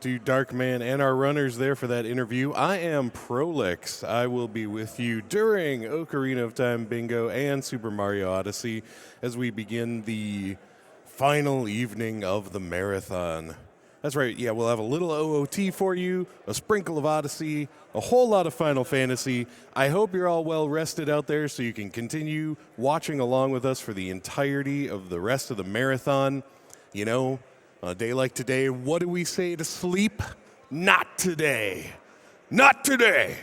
To Darkman and our runners there for that interview. I am Prolix. I will be with you during Ocarina of Time Bingo and Super Mario Odyssey as we begin the final evening of the marathon. That's right, yeah, we'll have a little OOT for you, a sprinkle of Odyssey, a whole lot of Final Fantasy. I hope you're all well rested out there so you can continue watching along with us for the entirety of the rest of the marathon. You know, on a day like today, what do we say to sleep? Not today. Not today.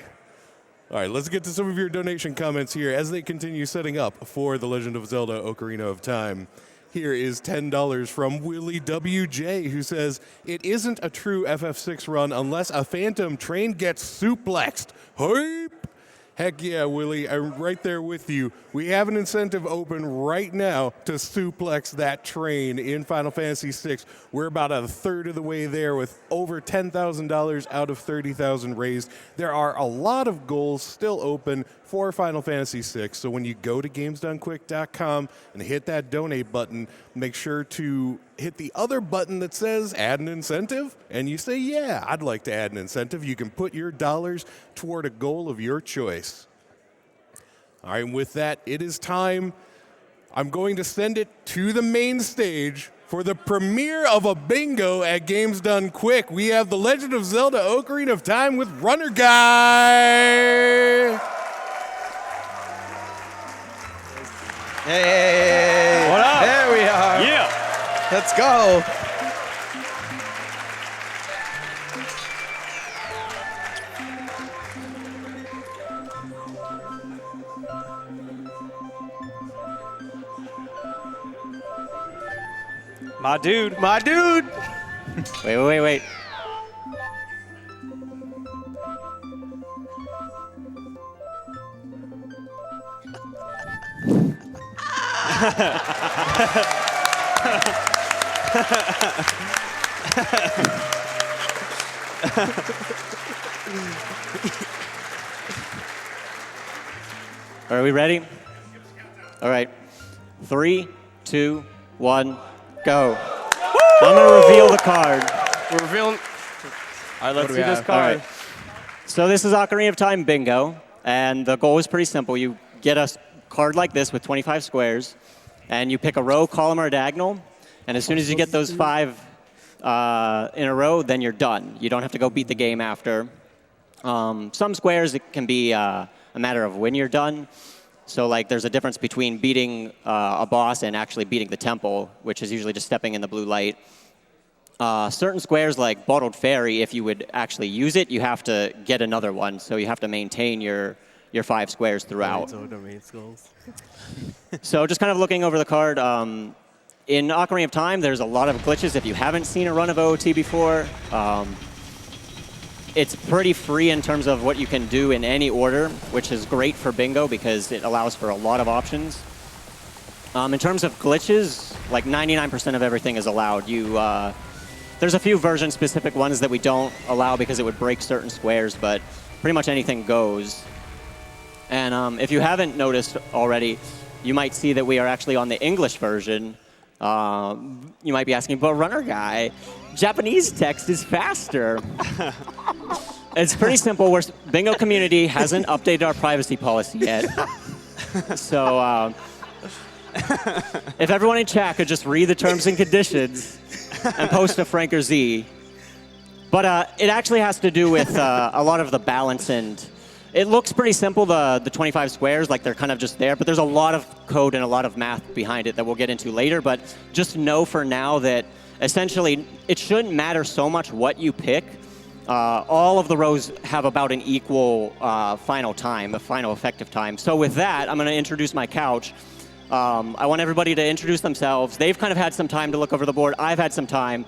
All right, let's get to some of your donation comments here as they continue setting up for The Legend of Zelda Ocarina of Time. Here is $10 from Willie WJ, who says, "It isn't a true FF6 run unless a phantom train gets suplexed." Hype! Heck yeah, Willie, I'm right there with you. We have an incentive open right now to suplex that train in Final Fantasy VI. We're about a third of the way there with over $10,000 out of $30,000 raised. There are a lot of goals still open for Final Fantasy VI, so when you go to GamesDoneQuick.com and hit that donate button, make sure to hit the other button that says add an incentive, and you say, yeah, I'd like to add an incentive. You can put your dollars toward a goal of your choice. All right, and with that, it is time. I'm going to send it to the main stage for the premiere of a bingo at Games Done Quick. We have The Legend of Zelda Ocarina of Time with Runner Guy. Hey, what up? There we are. Yeah. Let's go. My dude. My dude. Wait. Are we ready? All right. 3, 2, 1, go. I'm going to reveal the card. We're revealing. All right, let's see we this have? card. All right. So this is Ocarina of Time Bingo, and the goal is pretty simple. You get a card like this with 25 squares, and you pick a row, column, or a diagonal, and as soon as you get those 5 in a row, then you're done. You don't have to go beat the game after. Some squares, it can be a matter of when you're done. So like there's a difference between beating a boss and actually beating the temple, which is usually just stepping in the blue light. Certain squares like Bottled Fairy, if you would actually use it, you have to get another one. So you have to maintain your 5 squares throughout. So just kind of looking over the card, in Ocarina of Time, there's a lot of glitches. If you haven't seen a run of OOT before, it's pretty free in terms of what you can do in any order, which is great for bingo because it allows for a lot of options. In terms of glitches, like 99% of everything is allowed. There's a few version-specific ones that we don't allow because it would break certain squares, but pretty much anything goes. And if you haven't noticed already, you might see that we are actually on the English version. You might be asking, but Runner Guy, Japanese text is faster. It's pretty simple. Bingo community hasn't updated our privacy policy yet. So if everyone in chat could just read the terms and conditions and post a Frank or Z. But it actually has to do with a lot of the balance, and it looks pretty simple, the 25 squares, like they're kind of just there, but there's a lot of code and a lot of math behind it that we'll get into later. But just know for now that essentially it shouldn't matter so much what you pick. All of the rows have about an equal final time, the final effective time. So with that, I'm going to introduce my couch. I want everybody to introduce themselves. They've kind of had some time to look over the board. I've had some time.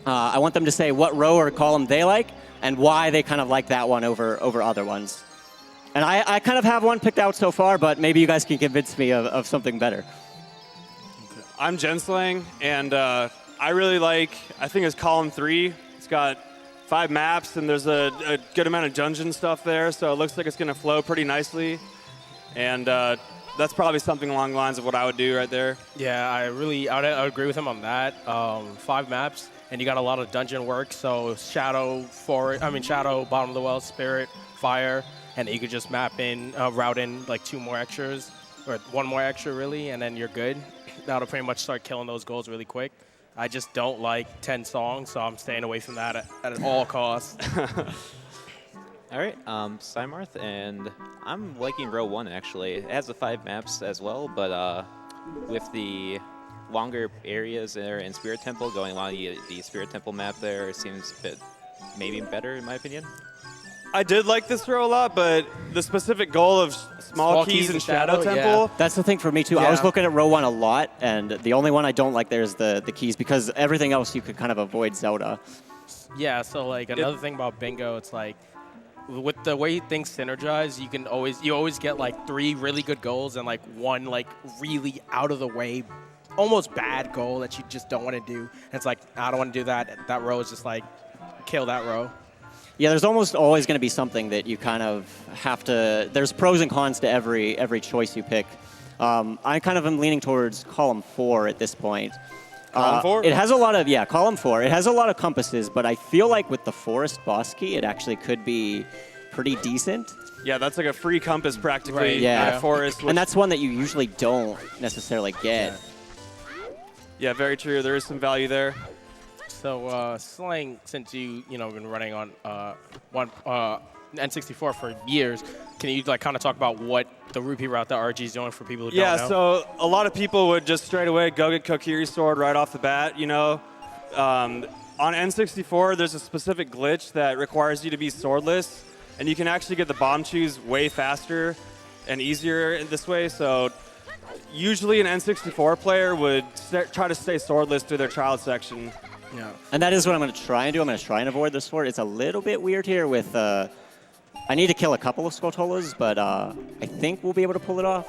I want them to say what row or column they like and why they kind of like that one over other ones. And I kind of have one picked out so far, but maybe you guys can convince me of something better. I'm Jenslang, and I really like, I think it's column 3. It's got 5 maps, and there's a good amount of dungeon stuff there, so it looks like it's going to flow pretty nicely. And that's probably something along the lines of what I would do right there. Yeah, I would agree with him on that. 5 maps. and you got a lot of dungeon work. So Shadow, Bottom of the Well, Spirit, Fire, and you could just map in, route in like 2 more extras, or 1 more extra really, and then you're good. That'll pretty much start killing those goals really quick. I just don't like 10 songs, so I'm staying away from that at all costs. All right, Cymarth, and I'm liking row 1 actually. It has the 5 maps as well, but with the longer areas there in Spirit Temple, going along the Spirit Temple map there, it seems a bit maybe better in my opinion. I did like this row a lot, but the specific goal of small keys and Shadow Temple. That's the thing for me too. Yeah. I was looking at row 1 a lot, and the only one I don't like there is the keys, because everything else you could kind of avoid Zelda. Yeah, so like another thing about bingo, it's like with the way things synergize, you always get like 3 really good goals and like 1 like really out of the way, almost bad goal that you just don't want to do. And it's like, I don't want to do that. That row is just like, kill that row. Yeah, there's almost always going to be something that you kind of have to. There's pros and cons to every choice you pick. I kind of am leaning towards column 4 at this point. Column 4? It has a lot of, column 4. It has a lot of compasses, but I feel like with the forest boss key, it actually could be pretty decent. Yeah, that's like a free compass practically. Right, yeah. In a forest. And that's one that you usually don't necessarily get. Yeah, very true. There is some value there. So Slang, since you've been running on N64 for years, can you like kind of talk about what the rupee route that RG is doing for people who don't know? Yeah, so a lot of people would just straight away go get Kokiri's sword right off the bat, on N64, there's a specific glitch that requires you to be swordless, and you can actually get the bomb chews way faster and easier in this way. So usually an N64 player would try to stay swordless through their child section. Yeah. And that is what I'm going to try and do. I'm going to try and avoid the sword. It's a little bit weird here with... I need to kill a couple of Skotolas, but I think we'll be able to pull it off.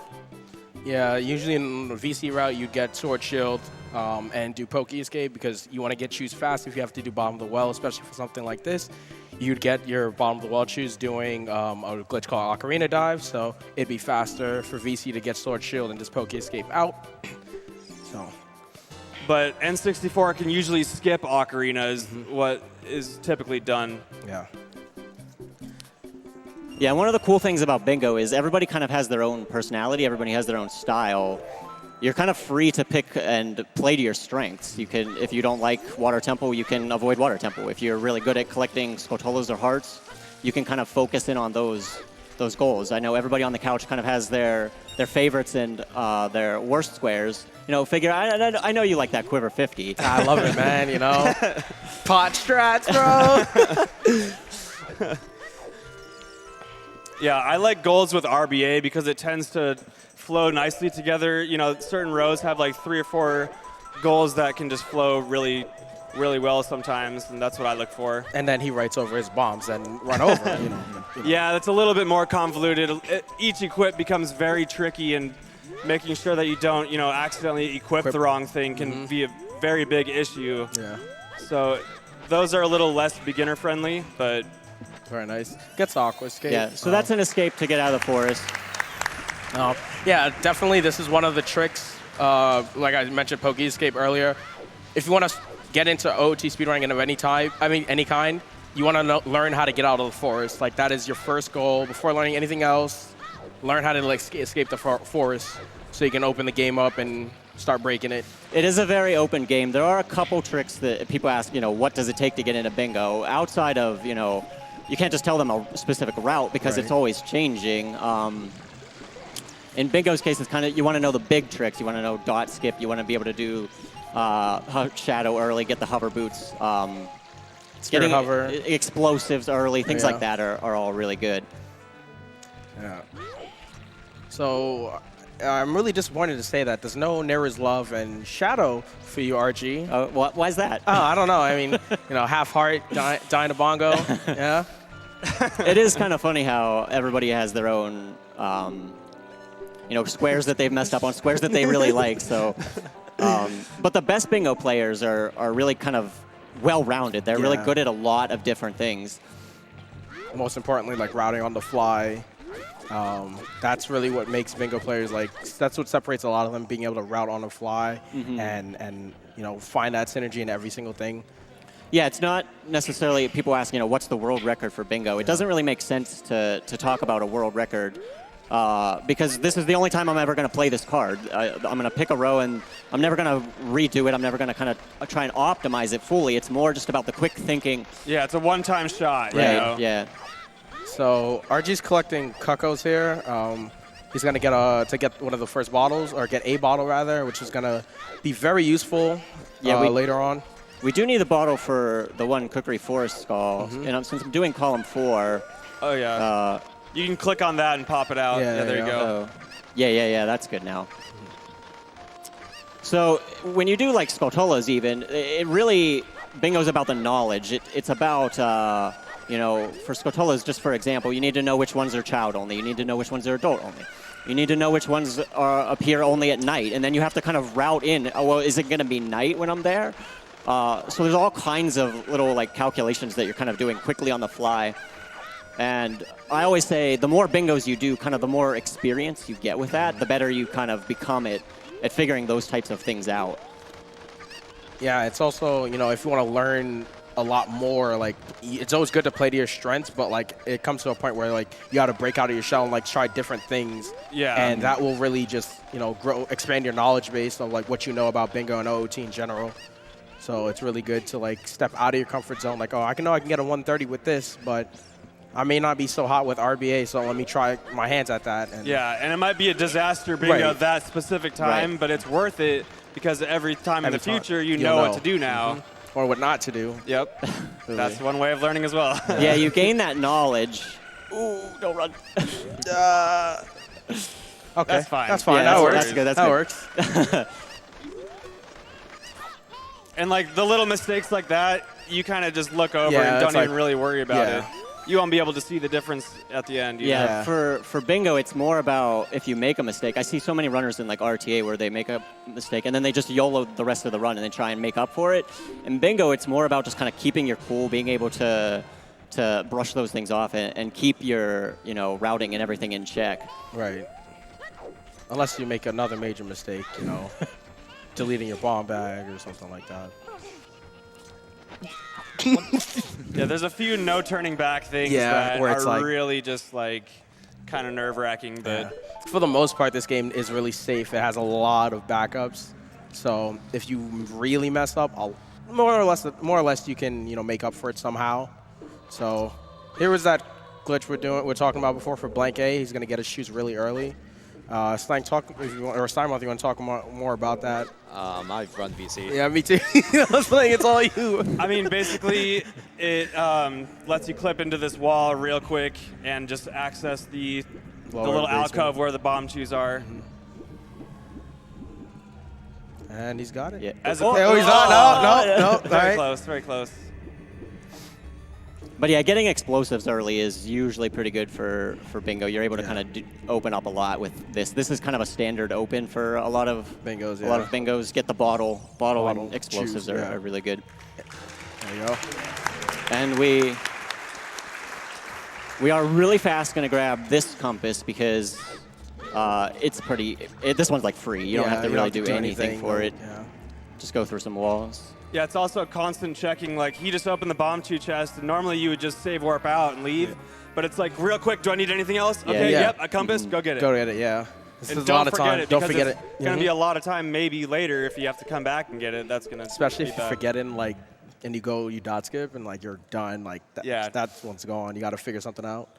Yeah, usually in the VC route, you get Sword Shield and do Poke Escape because you want to get choose fast if you have to do Bottom of the Well, especially for something like this. You'd get your Bottom of the Well choose doing a glitch called Ocarina Dive, so it'd be faster for VC to get Sword Shield and just Poke Escape out. So. But N64 can usually skip Ocarina is what is typically done. Yeah. Yeah, one of the cool things about bingo is everybody kind of has their own personality. Everybody has their own style. You're kind of free to pick and play to your strengths. You can, if you don't like Water Temple, you can avoid Water Temple. If you're really good at collecting Skotolas or hearts, you can kind of focus in on those goals. I know everybody on the couch kind of has their favorites and their worst squares. Figure, I know you like that Quiver 50. I love it, man, Pot strats, bro. Yeah, I like goals with RBA because it tends to flow nicely together. Certain rows have like 3 or 4 goals that can just flow really, really well sometimes, and that's what I look for. And then he writes over his bombs and run over, Yeah, that's a little bit more convoluted. Each equip becomes very tricky, and making sure that you don't, accidentally equip the wrong thing can be a very big issue. Yeah. So those are a little less beginner-friendly, but... Very nice. Gets Aqua Escape. Yeah, so that's an escape to get out of the forest. Yeah, definitely this is one of the tricks. Like I mentioned Poke Escape earlier. If you want to get into OOT speedrunning of any type, any kind, you want to learn how to get out of the forest. Like that is your first goal. Before learning anything else, learn how to escape the forest so you can open the game up and start breaking it. It is a very open game. There are a couple tricks that people ask, what does it take to get into bingo? Outside of, you can't just tell them a specific route because it's always changing. In bingo's case, it's kind of, you want to know the big tricks. You want to know dot skip. You want to be able to do shadow early, get the hover boots. Getting hover. Explosives early, things like that are all really good. Yeah. So I'm really disappointed to say that there's no Nera's Love and Shadow for you, RG. Why is that? Oh, I don't know. Half heart, dying to bongo. Yeah. It is kind of funny how everybody has their own, squares that they've messed up on, squares that they really like. So, but the best bingo players are really kind of well-rounded. They're really good at a lot of different things. Most importantly, like routing on the fly. That's really what makes bingo players that's what separates a lot of them, being able to route on the fly and find that synergy in every single thing. Yeah, it's not necessarily people ask, what's the world record for bingo? It doesn't really make sense to talk about a world record because this is the only time I'm ever going to play this card. I'm going to pick a row and I'm never going to redo it. I'm never going to kind of try and optimize it fully. It's more just about the quick thinking. Yeah, it's a one-time shot. Right, yeah. So RG's collecting cuckoos here. He's going to get one of the first bottles, or get a bottle rather, which is going to be very useful later on. We do need the bottle for the one Cookery Forest skull. And since I'm doing column 4. Oh, yeah. You can click on that and pop it out. Yeah, there you go. Yeah, that's good now. So when you do like Skulltulas even, it really, bingo's about the knowledge. It's about, for Skulltulas, just for example, you need to know which ones are child only. You need to know which ones are adult only. You need to know which ones appear only at night. And then you have to kind of route in, is it going to be night when I'm there? So there's all kinds of little like calculations that you're kind of doing quickly on the fly. And I always say the more bingos you do, kind of the more experience you get with that, the better you kind of become at figuring those types of things out. Yeah, it's also, if you want to learn a lot more, like, it's always good to play to your strengths, but like it comes to a point where like you got to break out of your shell and like try different things. Yeah. And that will really just, expand your knowledge base of like what you know about bingo and OOT in general. So it's really good to like step out of your comfort zone. Like, I can get a 130 with this, but I may not be so hot with RBA, so let me try my hands at that. And and it might be a disaster bingo Right. that specific time, but it's worth it because every time in the future you you'll know what to do now. Or what not to do. Yep. Really. That's one way of learning as well. Yeah, you gain that knowledge. Ooh, don't run. Okay, That's fine. That's fine. Yeah, that works. that's good, that's that good. works. And like the little mistakes like that, you kind of just look over Yeah, and that's don't even like- really worry about yeah. it. You won't be able to see the difference at the end. Yeah, for bingo, it's more about if you make a mistake. I see so many runners in like RTA where they make a mistake and then they just YOLO the rest of the run and they try and make up for it. In bingo, it's more about just kind of keeping your cool, being able to brush those things off and keep your routing and everything in check. Right. Unless you make another major mistake, deleting your bomb bag or something like that. Yeah, there's a few no turning back things that where it's are like- really just like kind of nerve-wracking, but Yeah. For the most part, this game is really safe. It has a lot of backups. So if you really mess up, more or less you can make up for it somehow. So here was that glitch we're talking about before for blank A. He's going to get his shoes really early. Steinmarth, you want to talk more about that? I've run VC. Yeah, me too. I was playing. It's all you. I mean, basically, it lets you clip into this wall real quick and just access the little alcove where the bomb shoes are. And he's got it. Yeah. As Oh, he's not. No. All Very right. close, very close. But yeah, getting explosives early is usually pretty good for bingo. You're able to kind of open up a lot with this. This is kind of a standard open for a lot of Bingos, A lot of bingos get the bottle and explosives choose, are really good. There you go. And we are really fast going to grab this compass because it's pretty. This one's like free. You don't have to really do anything for it. Yeah. Just go through some walls. Yeah, it's also a constant checking. Like, he just opened the bomb shoe chest, and normally you would just save warp out and leave. Yeah. But it's like, real quick, do I need anything else? Yeah. Okay, Yeah. yep, a compass, go get it. Go get it, yeah. This And is a lot of time. it, Don't because forget it's it. going to be a lot of time maybe later if you have to come back and get it. That's going to Especially if you're forgetting, like, and you dot skip and, like, you're done. Like, Yeah. that's what's gone. You got to figure something out.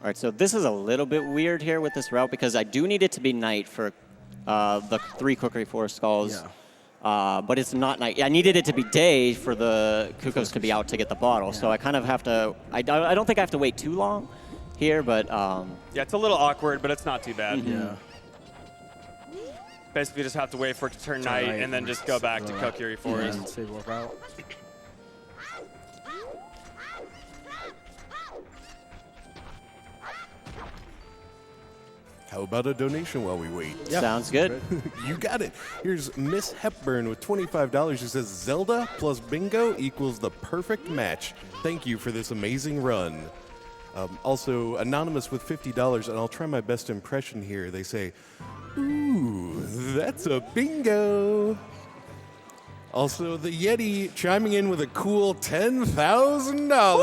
All right, so this is a little bit weird here with this route because I do need it to be night for the 3 Cookery Forest skulls. Yeah. But it's not night. I needed it to be day for the Kukos to be out to get the bottle. So I kind of have to, I don't think I have to wait too long here, but. Yeah, it's a little awkward, but it's not too bad. Yeah. Basically, just have to wait for it to turn night and then just go back to Cookery Forest. And save warp out. How about a donation while we wait? Yeah. Sounds good. You got it. Here's Miss Hepburn with $25 who says Zelda plus bingo equals the perfect match. Thank you for this amazing run. Also, Anonymous with $50, and I'll try my best impression here. They say, "Ooh, that's a bingo." Also, the Yeti chiming in with a cool $10,000.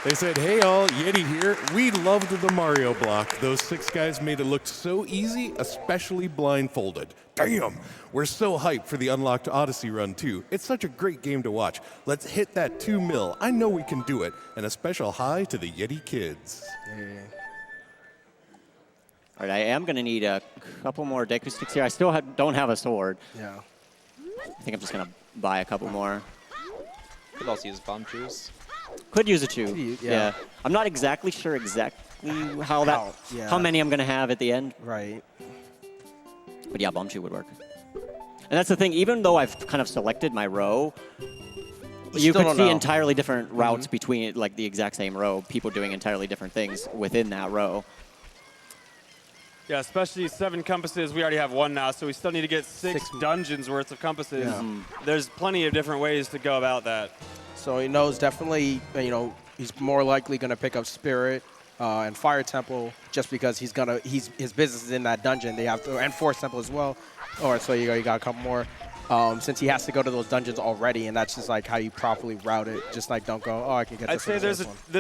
They said, "Hey all, Yeti here. We loved the Mario block. Those 6 guys made it look so easy, especially blindfolded. Damn, we're so hyped for the Unlocked Odyssey run too. It's such a great game to watch. Let's hit that 2 mil. I know we can do it. And a special hi to the Yeti kids." All right, I am going to need a couple more Deku sticks here. I still don't have a sword. Yeah. I think I'm just going to buy a couple more. Could also use bomb juice. Could use a chew. Yeah. I'm not exactly sure how many I'm going to have at the end. Right. But yeah, bomb chew would work. And that's the thing. Even though I've kind of selected my row, you could see entirely different routes between like the exact same row. People doing entirely different things within that row. Yeah, especially 7 compasses. We already have 1 now, so we still need to get 6 dungeons worth of compasses. Yeah. There's plenty of different ways to go about that. So he knows definitely, he's more likely going to pick up Spirit and Fire Temple just because his business is in that dungeon. They have to, and Force Temple as well. Or so you got a couple more. Since he has to go to those dungeons already, and that's just like how you properly route it. Just like don't go, oh, I can get this. I'd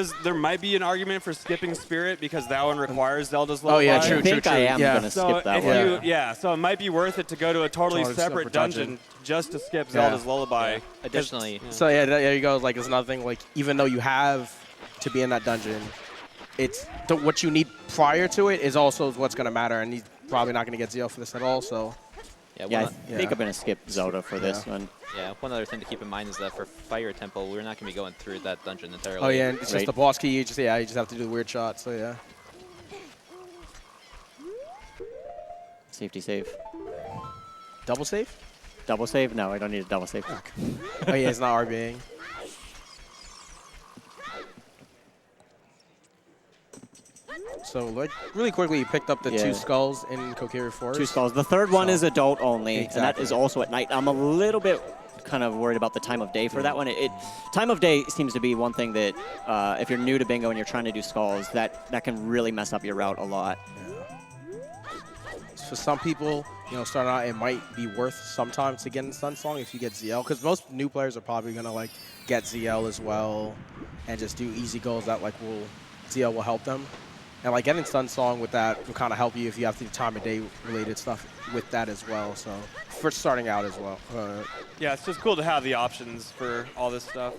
say there might be an argument for skipping Spirit because that one requires Zelda's Lullaby. Oh yeah, true. I think I am going to skip that one. So it might be worth it to go to a totally separate dungeon just to skip Zelda's Lullaby. Yeah. Additionally. So yeah, there you go. Like it's another thing. Like even though you have to be in that dungeon, it's what you need prior to it is also what's going to matter, and he's probably not going to get ZL for this at all. So. Yeah, I think I'm going to skip Zelda for this one. Yeah, one other thing to keep in mind is that for Fire Temple, we're not going to be going through that dungeon entirely. Oh yeah, and it's just the boss key. You just have to do the weird shot. So yeah. Safety save. Double save? Double save? No, I don't need a double save. Oh yeah, it's not RBing. So, like, really quickly, you picked up the 2 skulls in Kokiri Forest. 2 skulls. The third one is adult only, and that is also at night. I'm a little bit kind of worried about the time of day for that one. Time of day seems to be one thing that, if you're new to bingo and you're trying to do skulls, that can really mess up your route a lot. For some people, starting out, it might be worth sometimes to get in Sunsong if you get ZL, because most new players are probably going to, like, get ZL as well and just do easy goals that, like, ZL will help them. And like getting Sunsong with that will kind of help you if you have to do time of day related stuff with that as well. So for starting out as well. Yeah, it's just cool to have the options for all this stuff.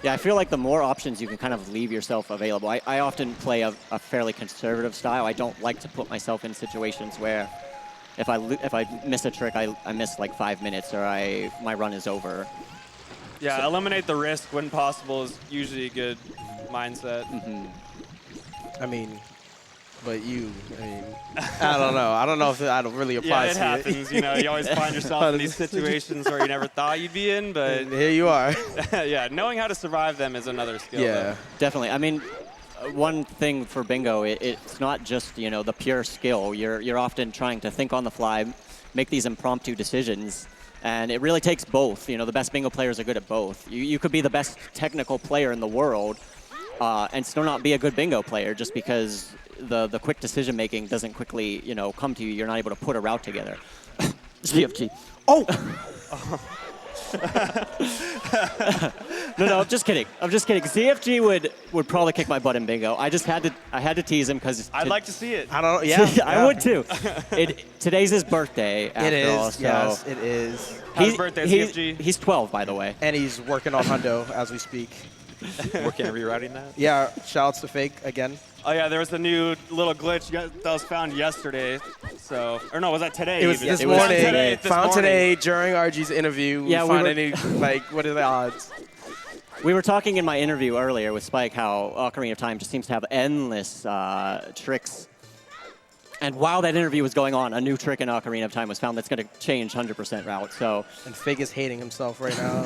Yeah, I feel like the more options you can kind of leave yourself available. I often play a fairly conservative style. I don't like to put myself in situations where if I miss a trick, I miss like 5 minutes or my run is over. Yeah, eliminate the risk when possible is usually a good mindset. I mean, but I don't know. I don't know if that really applies yeah, it to happens. You always find yourself in these situations where you never thought you'd be in, but and here you are. Yeah, knowing how to survive them is another skill. Yeah, though. Definitely. I mean, one thing for bingo, it's not just the pure skill. You're often trying to think on the fly, make these impromptu decisions. And it really takes both. The best bingo players are good at both. You could be the best technical player in the world and still not be a good bingo player just because the quick decision making doesn't quickly come to you. You're not able to put a route together. GFG. Oh! No, I'm just kidding. ZFG would probably kick my butt in bingo. I had to tease him because I'd like to see it. I don't know. Yeah, I would too. Today's his birthday. After all, so yes, it is. Happy birthday, ZFG. He's 12, by the way. And he's working on Hundo as we speak. Working on rerouting that? Yeah, shoutouts to Fake again. Oh yeah, there was a new little glitch that was found yesterday. So, or no, was that today? It was even? this morning. Found today during RG's interview. Yeah, what are the odds? We were talking in my interview earlier with Spike how Ocarina of Time just seems to have endless tricks. And while that interview was going on, a new trick in Ocarina of Time was found that's going to change 100% route. So, and Fig is hating himself right now.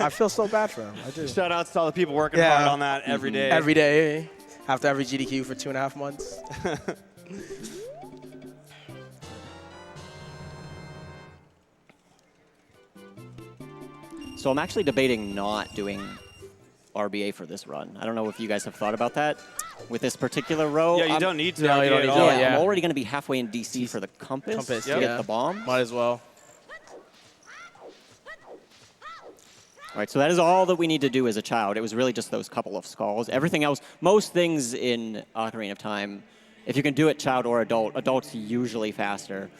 I feel so bad for him. I do. Shout outs to all the people working hard on that every day. Every day. After every GDQ for 2.5 months. So I'm actually debating not doing RBA for this run. I don't know if you guys have thought about that with this particular row. Yeah, you don't need to. No, you don't RBA need at to, all. I'm yeah. already going to be halfway in DC for the compass, to Yep. get the bomb. Might as well. All right, so that is all that we need to do as a child. It was really just those couple of skulls. Everything else, most things in Ocarina of Time, if you can do it child or adult, adult's usually faster.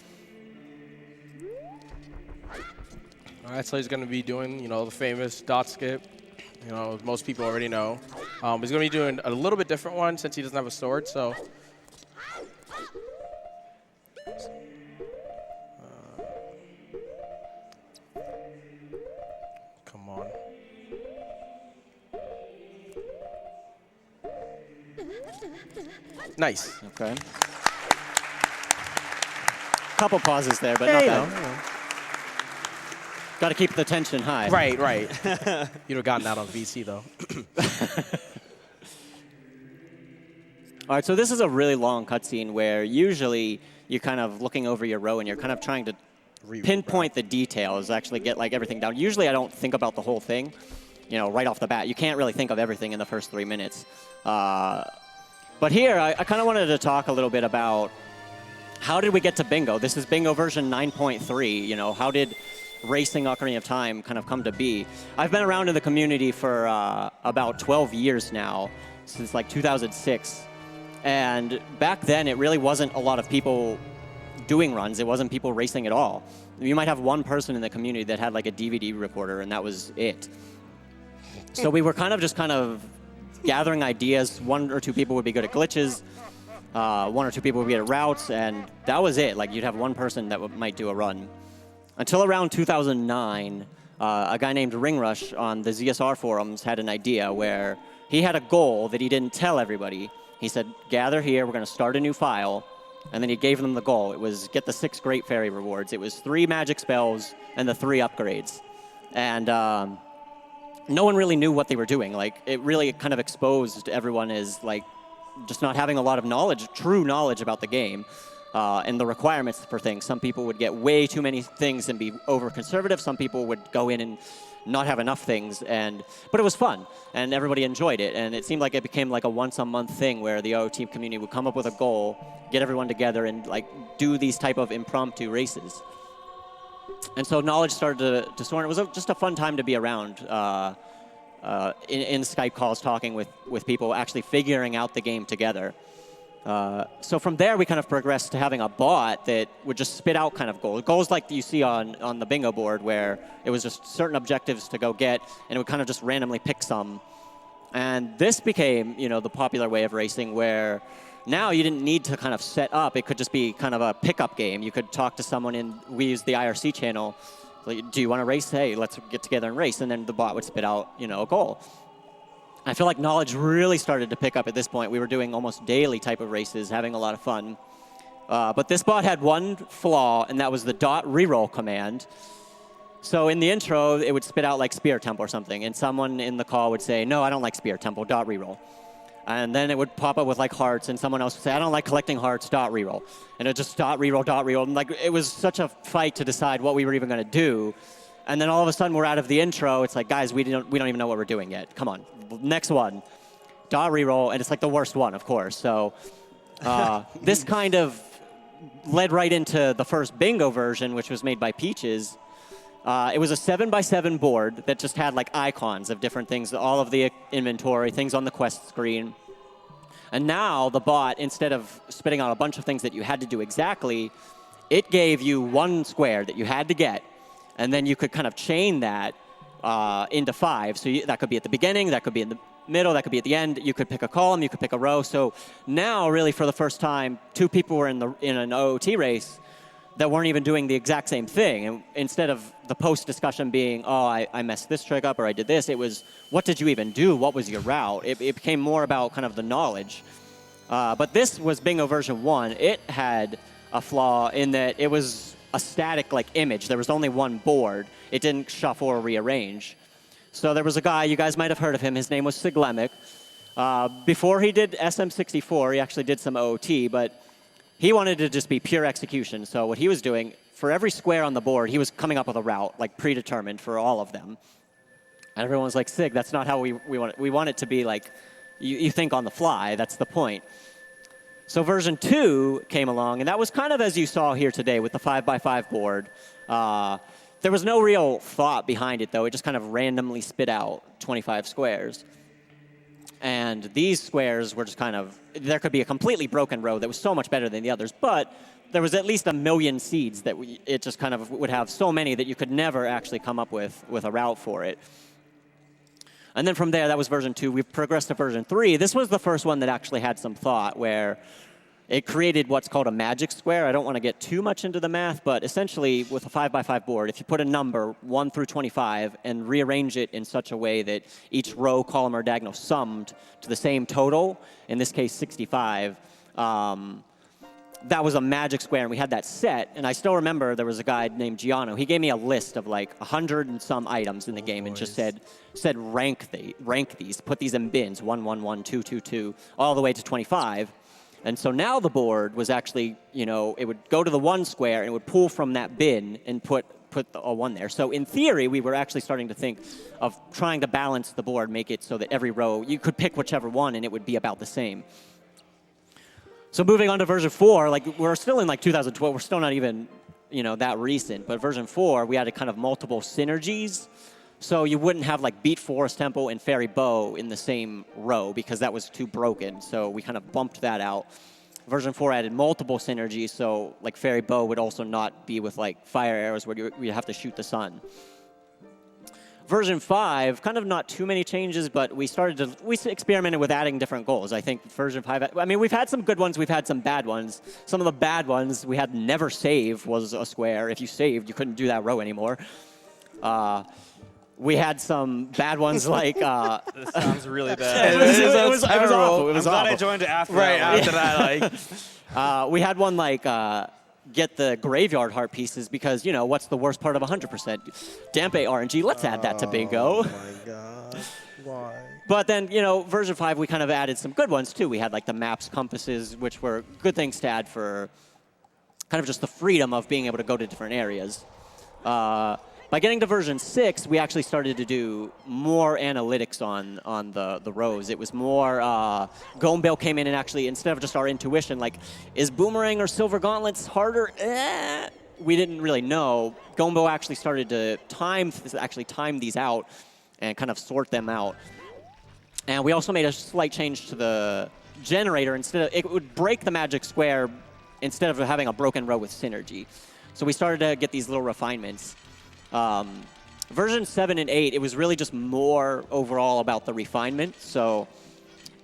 All right, so he's going to be doing, you know, the famous dot skip. You know, most people already know. He's going to be doing a little bit different one since he doesn't have a sword, so. Come on. Nice. Okay. Couple pauses there, but Yeah, not you bad. know. Got to keep the tension high. Right, right. You'd have gotten out on VC, though. All right, so this is a really long cutscene where usually you're kind of looking over your row and you're kind of trying to pinpoint the details, actually get like everything down. Usually I don't think about the whole thing, you know, right off the bat. You can't really think of everything in the first 3 minutes. But here, I kind of wanted to talk a little bit about how did we get to Bingo? This is Bingo version 9.3. You know, how did racing Ocarina of Time kind of come to be? I've been around in the community for about 12 years now, since like 2006. And back then, it really wasn't a lot of people doing runs. It wasn't people racing at all. You might have one person in the community that had like a DVD recorder, and that was it. So we were kind of gathering ideas. 1 or 2 people would be good at glitches. 1 or 2 people would be at routes, and that was it. Like, you'd have one person that might do a run. Until around 2009, a guy named Ringrush on the ZSR forums had an idea where he had a goal that he didn't tell everybody. He said, gather here, we're going to start a new file. And then he gave them the goal. It was get the 6 Great Fairy rewards. It was 3 magic spells and the 3 upgrades. And no one really knew what they were doing. Like, it really kind of exposed everyone as, like, just not having a lot of knowledge, true knowledge about the game and the requirements for things. Some people would get way too many things and be over-conservative. Some people would go in and not have enough things. But it was fun, and everybody enjoyed it. And it seemed like it became like a once-a-month thing where the OO team community would come up with a goal, get everyone together, and like do these type of impromptu races. And so knowledge started to soar. It was just a fun time to be around in Skype calls, talking with people, actually figuring out the game together. So from there, we kind of progressed to having a bot that would just spit out kind of goals like you see on the bingo board, where it was just certain objectives to go get, and it would kind of just randomly pick some. And this became, you know, the popular way of racing, where now you didn't need to kind of set up. It could just be kind of a pickup game. You could talk to someone, we used the IRC channel. Like, do you want to race? Hey, let's get together and race. And then the bot would spit out, you know, a goal. I feel like knowledge really started to pick up at this point. We were doing almost daily type of races, having a lot of fun. But this bot had one flaw, and that was the .reroll command. So in the intro, it would spit out like Spear Temple or something, and someone in the call would say, no, I don't like Spear Temple, .reroll. And then it would pop up with like hearts, and someone else would say, I don't like collecting hearts, .reroll. And it just .reroll. And like, it was such a fight to decide what we were even going to do. And then all of a sudden, we're out of the intro. It's like, guys, we don't even know what we're doing yet. Come on, next one, .reroll, and it's like the worst one, of course. So this kind of led right into the first bingo version, which was made by Peaches. It was a 7x7 board that just had like icons of different things, all of the inventory, things on the quest screen. And now the bot, instead of spitting out a bunch of things that you had to do exactly, it gave you one square that you had to get. And then you could kind of chain that into 5. So that could be at the beginning, that could be in the middle, that could be at the end. You could pick a column, you could pick a row. So now, really, for the first time, 2 people were in an OOT race that weren't even doing the exact same thing. And instead of the post-discussion being, oh, I messed this trick up, or I did this, it was, what did you even do? What was your route? It became more about kind of the knowledge. But this was Bingo version 1. It had a flaw in that it was a static like image. There was only one board. It didn't shuffle or rearrange. So there was a guy, you guys might have heard of him. His name was Siglemic. Before he did SM64, he actually did some OOT, but he wanted to just be pure execution. So what he was doing, for every square on the board, he was coming up with a route, like predetermined for all of them. And everyone was like, Sig, that's not how we want it. We want it to be like, you think on the fly. That's the point. So version 2 came along, and that was kind of as you saw here today with the 5x5 board. There was no real thought behind it, though. It just kind of randomly spit out 25 squares. And these squares were just kind of, there could be a completely broken row that was so much better than the others, but there was at least 1 million seeds that it just kind of would have so many that you could never actually come up with a route for it. And then from there, that was version 2. We've progressed to version 3. This was the first one that actually had some thought, where it created what's called a magic square. I don't want to get too much into the math, but essentially with a 5x5 board, if you put a number 1 through 25 and rearrange it in such a way that each row, column, or diagonal summed to the same total, in this case 65, that was a magic square, and we had that set. And I still remember there was a guy named Giano. He gave me a list of like 100 and some items in the game and just said rank these, put these in bins, 1, 1, 1, 2, 2, 2, all the way to 25. And so now the board was actually, it would go to the 1 square and it would pull from that bin and put a 1 there. So in theory, we were actually starting to think of trying to balance the board, make it so that every row, you could pick whichever one and it would be about the same. So moving on to version 4, like we're still in like 2012, we're still not even, that recent, but version 4, we added kind of multiple synergies. So you wouldn't have like Beat Forest Temple and Fairy Bow in the same row because that was too broken. So we kind of bumped that out. Version 4 added multiple synergies, so like Fairy Bow would also not be with like fire arrows where you have to shoot the sun. Version 5, kind of not too many changes, but we experimented with adding different goals. I think version 5, I mean, we've had some good ones, we've had some bad ones. Some of the bad ones, we had never save was a square. If you saved, you couldn't do that row anymore. We had some bad ones like... This sounds really bad. It was awful. It was I'm glad awful. I joined after Right that. after that, like... We had one like... get the graveyard heart pieces because, what's the worst part of 100%? Dampe RNG, let's add that to bingo. Oh my god, why? But then, version 5, we kind of added some good ones, too. We had, like, the maps, compasses, which were good things to add for kind of just the freedom of being able to go to different areas. By getting to version 6, we actually started to do more analytics on the rows. It was more, Gombale came in and actually, instead of just our intuition, like, is Boomerang or Silver Gauntlets harder? We didn't really know. Gombale actually started to time these out and kind of sort them out. And we also made a slight change to the generator. It would break the magic square instead of having a broken row with synergy. So we started to get these little refinements. Version 7 and 8, it was really just more overall about the refinement. So,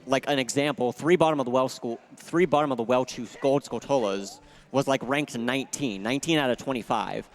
like an example, 3 bottom of the well chew gold Skulltulas was like ranked 19 out of 25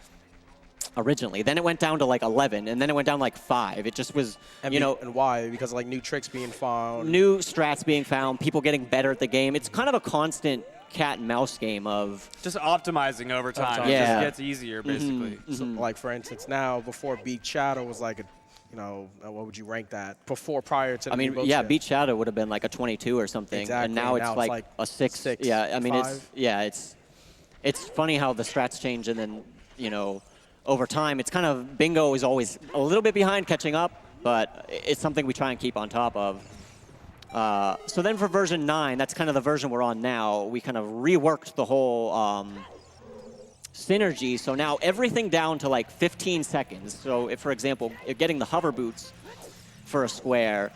originally. Then it went down to like 11, and then it went down like 5. It just was, And why? Because like new tricks being found. New strats being found, people getting better at the game. It's kind of a constant cat and mouse game of Just optimizing over time. Yeah. It just gets easier, basically. So, like for instance, now before Beat Shadow was like a, what would you rank that? Prior to the new vote share. Beat Shadow would have been like a 22 or something, Exactly. and now it's like a 6. Yeah, I mean, 5. it's funny how the strats change, and then over time, it's kind of bingo is always a little bit behind catching up, but it's something we try and keep on top of. So then for version 9, that's kind of the version we're on now. We kind of reworked the whole synergy. So now everything down to like 15 seconds. So if, for example, getting the hover boots for a square,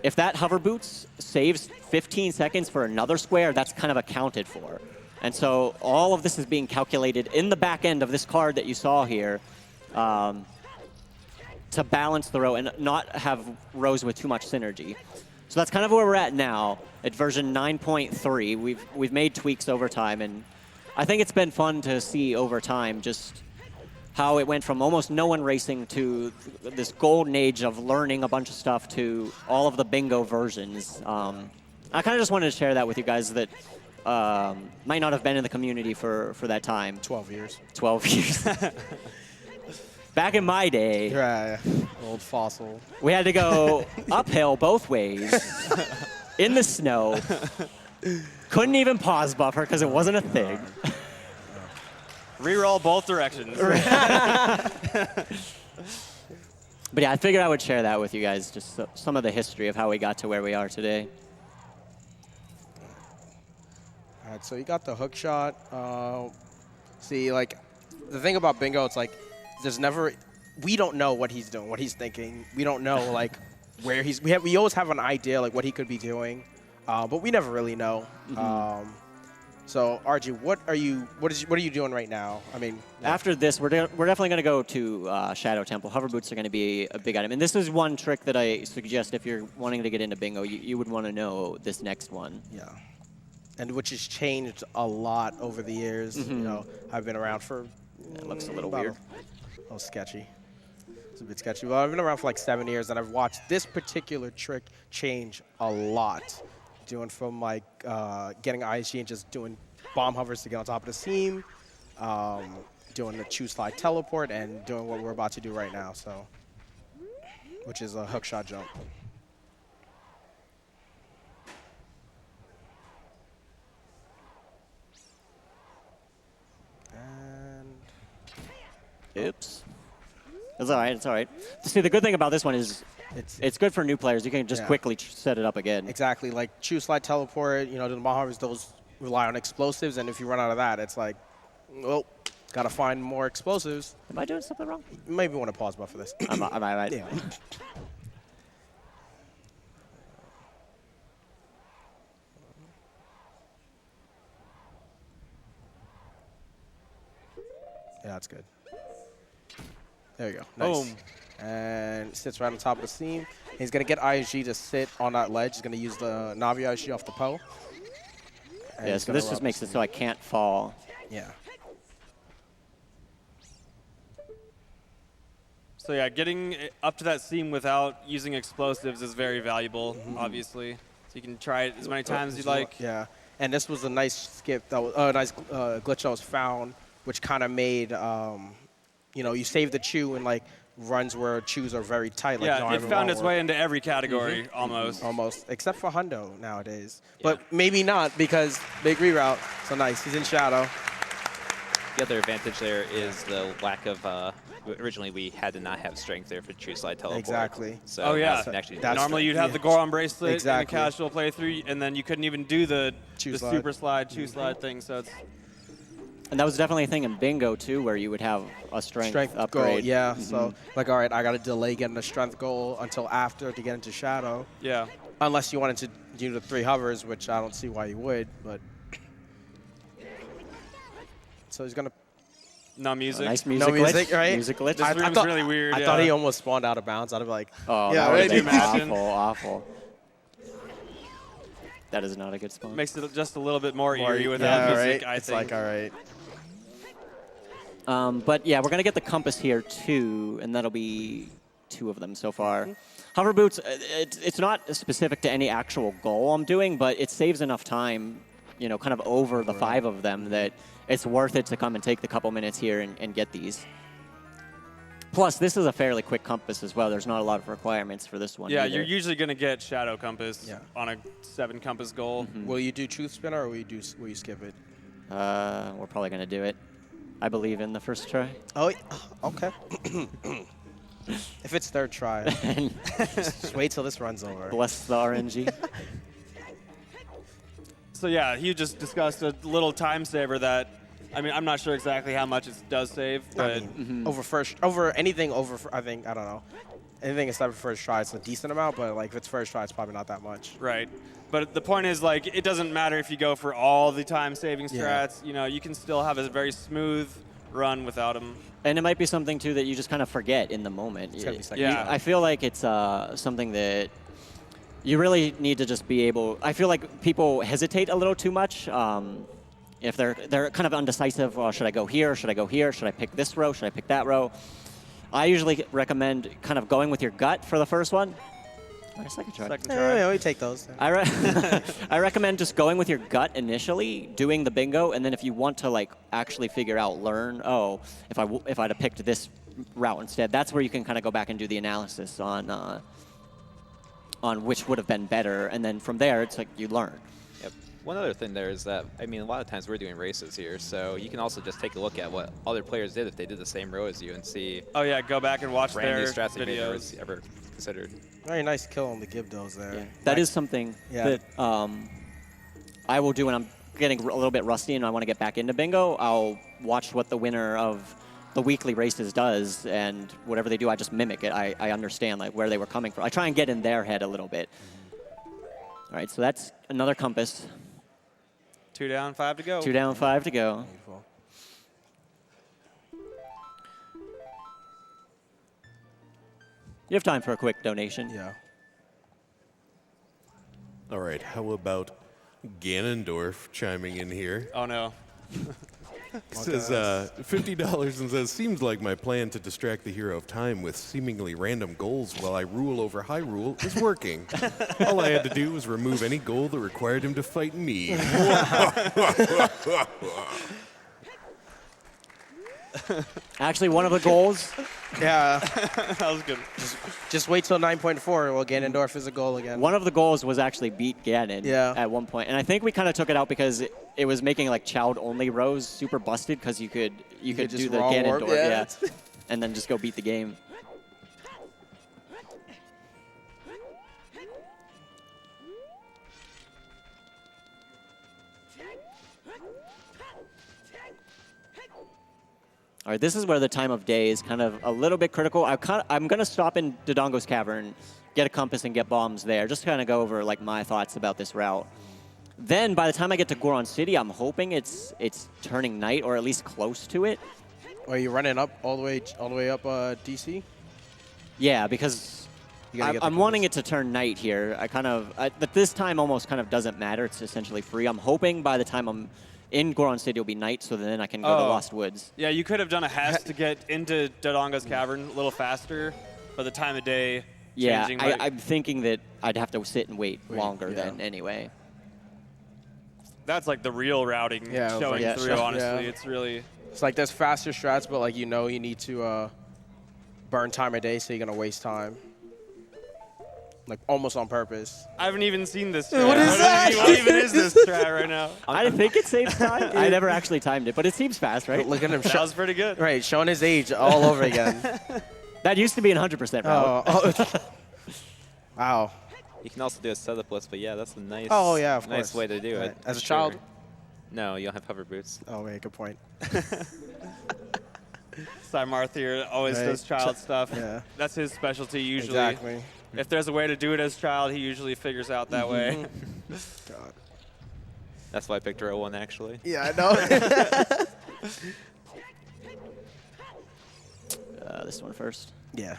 if that hover boots saves 15 seconds for another square, that's kind of accounted for. And so all of this is being calculated in the back end of this card that you saw here to balance the row and not have rows with too much synergy. So that's kind of where we're at now at version 9.3. We've made tweaks over time, and I think it's been fun to see over time just how it went from almost no one racing to this golden age of learning a bunch of stuff to all of the bingo versions. I kind of just wanted to share that with you guys that might not have been in the community for that time. 12 years. 12 years. Back in my day, Yeah, old fossil. we had to go uphill both ways in the snow. Couldn't even pause buffer because it wasn't a thing. Reroll both directions. But yeah, I figured I would share that with you guys, just some of the history of how we got to where we are today. All right, so you got the hook shot. See, like, the thing about bingo, it's like, there's never, we don't know what he's doing, what he's thinking. We don't know, like, where he's, we always have an idea, like, what he could be doing, but we never really know. So, RG, what are you doing right now? I mean, After this, we're definitely going to go to Shadow Temple. Hover boots are going to be a big item. And this is one trick that I suggest if you're wanting to get into bingo, you would want to know this next one. yeah. And which has changed a lot over the years. You know, I've been around for. It looks a little weird. A little sketchy. It's a bit sketchy. Well, I've been around for like 7 years, and I've watched this particular trick change a lot. Doing from like getting ISG and just doing bomb hovers to get on top of the seam, doing the choose slide teleport, and doing what we're about to do right now. So, which is a hook shot jump. Oops. It's all right. It's all right. See, the good thing about this one is it's good for new players. You can just quickly set it up again. Exactly. Like choose slide teleport, you know, the bomb hovers, those rely on explosives, and if you run out of that, it's like, well, gotta find more explosives. Am I doing something wrong? Maybe want to pause buffer this. Am I right? Yeah. Yeah, that's good. There you go. Nice. Boom. And sits right on top of the seam. He's going to get ISG to sit on that ledge. He's going to use the Navi ISG off the Poe. Yeah, so this just makes it so I can't fall. Yeah. So yeah, getting up to that seam without using explosives is very valuable, obviously. So you can try it as many times as you like. Yeah. And this was a nice skip, that was a nice glitch that was found, which kind of made, you know, you save the chew in like runs where chews are very tight. Like Yeah, it found its way into every category, almost. Almost, except for Hundo nowadays. But maybe not, because big reroute. So nice, he's in shadow. The other advantage there is the lack of, originally we had to not have strength there for true slide teleport. Exactly. So Oh, yeah. now you can actually Normally you'd have the Goron bracelet Exactly. in a casual playthrough, and then you couldn't even do the Slide. super slide, slide thing. So it's And that was definitely a thing in bingo, too, where you would have a strength upgrade. goal, yeah. So, like, all right, I got to delay getting a strength goal until after to get into shadow. yeah. Unless you wanted to do the 3 hovers, which I don't see why you would, but. So he's going to. No music. Nice music No music, glitch. right? Music glitch. This room's really weird. I thought he almost spawned out of bounds. I'd be like, Oh, yeah, that would right? have been Imagine. awful. That is not a good spawn. Makes it just a little bit more Or- eerie yeah, without music, right? I It's think. like, all right. But yeah, we're going to get the compass here, too, and that'll be 2 of them so far. Hover boots, it's not specific to any actual goal I'm doing, but it saves enough time, you know, kind of over the 5 of them that it's worth it to come and take the couple minutes here and get these. Plus, this is a fairly quick compass as well. There's not a lot of requirements for this one. Yeah, either. you're usually going to get Shadow Compass Yeah. on a 7 compass goal. Will you do truth spinner or will you skip it? We're probably going to do it. I believe in the first try. Oh, okay. If it's third try, just wait till this runs over. Bless the RNG. So yeah, he just discussed a little time saver that, I mean, I'm not sure exactly how much it does save, but I mean, over anything over, I think, I don't know. Anything except for first try, it's a decent amount, but like if it's first try, it's probably not that much. right. But the point is, like, it doesn't matter if you go for all the time-saving Yeah. strats. You know, you can still have a very smooth run without him. And it might be something, too, that you just kind of forget in the moment. It's gonna be second Yeah. try. I feel like it's something that you really need to just be able. I feel like people hesitate a little too much. If they're kind of undecisive, well, should I go here? Should I go here? Should I pick this row? Should I pick that row? I usually recommend kind of going with your gut for the first one. Or second try. Second Yeah, try. yeah, we take those. I recommend just going with your gut initially, doing the bingo, and then if you want to like actually figure out, learn, oh, if I'd have picked this route instead, that's where you can kind of go back and do the analysis on which would have been better, and then from there it's like you learn. Yep. One other thing there is that, I mean, a lot of times we're doing races here, so you can also just take a look at what other players did if they did the same row as you and see Oh yeah, go back and watch brand their new strats they've videos. ever considered. Very nice kill on the give those there. Yeah. That is something Yeah. that I will do when I'm getting a little bit rusty and I want to get back into bingo. I'll watch what the winner of the weekly races does, and whatever they do, I just mimic it. I understand like where they were coming from. I try and get in their head a little bit. All right, so that's another compass. 2 down, 5 to go. 2 down, 5 to go. Beautiful. You have time for a quick donation. Yeah. All right, how about Ganondorf chiming in here? Oh no. Says $50 and says, seems like my plan to distract the hero of time with seemingly random goals while I rule over Hyrule is working. All I had to do was remove any goal that required him to fight me. Actually, one of the goals, Yeah. That was good. Just wait till 9.4. Well, Ganondorf is a goal again. one of the goals was actually beat Ganon at one point. And I think we kind of took it out because it was making like child-only rows super busted because you could just do the raw warp, Ganondorf, yeah. and then just go beat the game. All right, this is where the time of day is kind of a little bit critical. I'm going to stop in Dodongo's Cavern, get a compass, and get bombs there. Just kind of go over like my thoughts about this route. Then by the time I get to Goron City, I'm hoping it's turning night or at least close to it. Are you running up all the way up DC? Yeah, because You gotta get the I'm wanting it compass. to turn night here. But this time almost kind of doesn't matter. It's essentially free. I'm hoping by the time I'm in Goron City, it'll be night, so then I can go to Lost Woods. Yeah, you could have done a hash to get into Dodonga's Cavern a little faster, but the time of day Yeah, changing. might- I'm thinking that I'd have to sit and wait longer yeah. then anyway. That's like the real routing Yeah, showing like- through, Yeah. honestly. Yeah. It's really... It's like there's faster strats, but like you need to burn time of day, so you're gonna waste time. Like almost on purpose. I haven't even seen this strat. What is that? What even is this strat right now? I think it saves time. I never actually timed it, but it seems fast, right? Look at him. That was pretty good. Right, showing his age all over again. That used to be an 100% route. Oh. Wow. You can also do a setup list, but yeah, that's a nice, Oh, yeah, of nice course. way to do Right. it. As a for child? sure. No, you don't have hover boots. Oh wait, good point. Simarth here always Right. does child stuff. Yeah. That's his specialty usually. Exactly. If there's a way to do it as child, he usually figures out that way. God. That's why I picked row 1, actually. Yeah, I know. This one first. Yeah.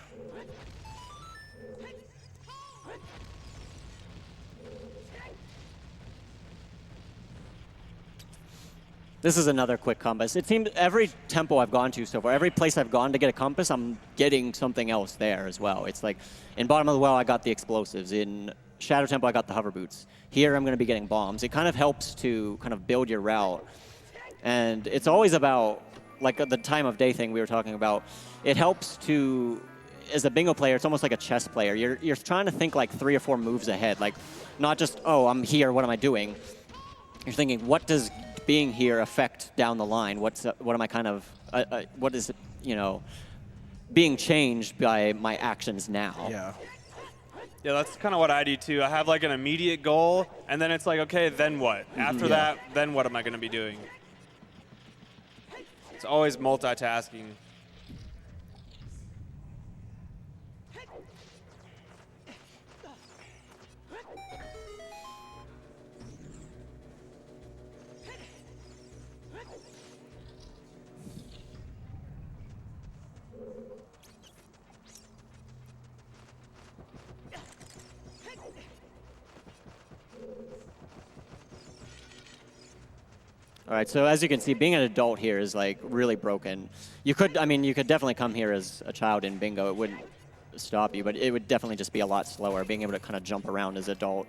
This is another quick compass. It seems every tempo I've gone to so far, every place I've gone to get a compass, I'm getting something else there as well. It's like in Bottom of the Well, I got the explosives. In Shadow Temple, I got the hover boots. Here, I'm going to be getting bombs. It kind of helps to kind of build your route. And it's always about, like the time of day thing we were talking about, it helps to, as a bingo player, it's almost like a chess player. You're trying to think like 3 or 4 moves ahead. Like, not just, oh, I'm here, what am I doing? You're thinking, what does being here affect down the line? What am I kind of, what is, being changed by my actions now? Yeah. Yeah, that's kind of what I do too. I have like an immediate goal, and then it's like, okay, then what? After that, then what am I going to be doing? It's always multitasking. All right, so as you can see, being an adult here is like really broken. You could definitely come here as a child in bingo. It wouldn't stop you, but it would definitely just be a lot slower. Being able to kind of jump around as adult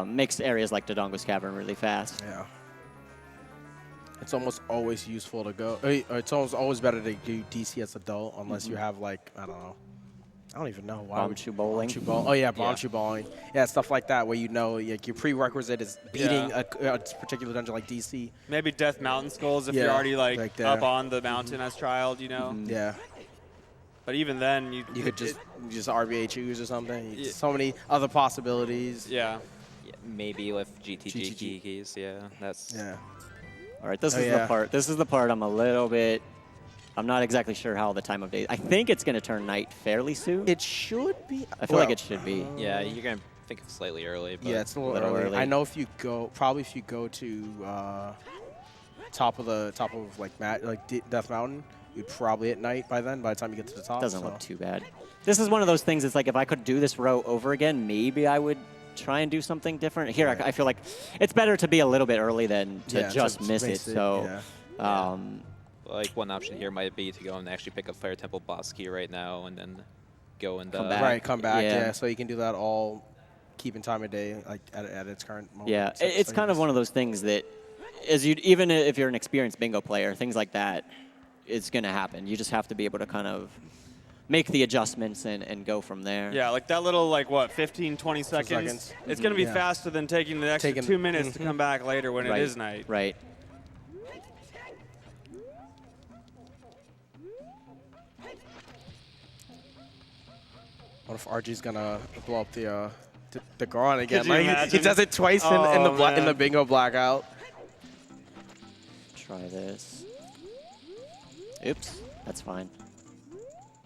makes areas like Dodongo's Cavern really fast. Yeah. It's almost always useful to go. It's almost always better to do DC as adult unless you have like, I don't know, I don't even know why. Bomb shoe bowling. Oh yeah, bomb Yeah. shoe bowling. Yeah, stuff like that where you know like your prerequisite is beating Yeah. a particular dungeon like DC. Maybe Death Mountain Skulls if Yeah, you're already like right there. up on the mountain as child, you know. Yeah, But even then, you you could just RBA choose or something. Yeah. So many other possibilities. yeah. Yeah, maybe with GTG GTG. keys. Yeah, that's. Yeah. All right, this Oh, is yeah. the part. This is the part I'm a little bit. I'm not exactly sure how the time of day. I think it's going to turn night fairly soon. It should be. I feel like it should be. Yeah, you're gonna think it's slightly early. But Yeah, it's a little, little early. early. I know if you go to top of like Death Mountain, you'd probably at night by then. By the time you get to the top, Doesn't so. look too bad. This is one of those things. It's like if I could do this row over again, maybe I would try and do something different. Here, Right. I feel like it's better to be a little bit early than to Yeah, just to miss it. miss it, So, yeah. like one option here might be to go and actually pick up Fire Temple boss key right now and then go and Come back. Right, come back. Yeah. Yeah. So you can do that all, keeping time of day like at its current moment. yeah, So it's you kind of just- one of those things that, even if you're an experienced bingo player, things like that, it's going to happen. You just have to be able to kind of make the adjustments and go from there. Yeah, like that little, like, what, 15, 20 seconds? seconds. It's going to be Yeah. faster than taking the extra Taking- 2 minutes to come back later when Right. it is night. Right. What if RG's gonna blow up the Goron again? Could you Like, he imagine? does it twice in Oh, the man. bingo blackout. Try this. Oops, that's fine.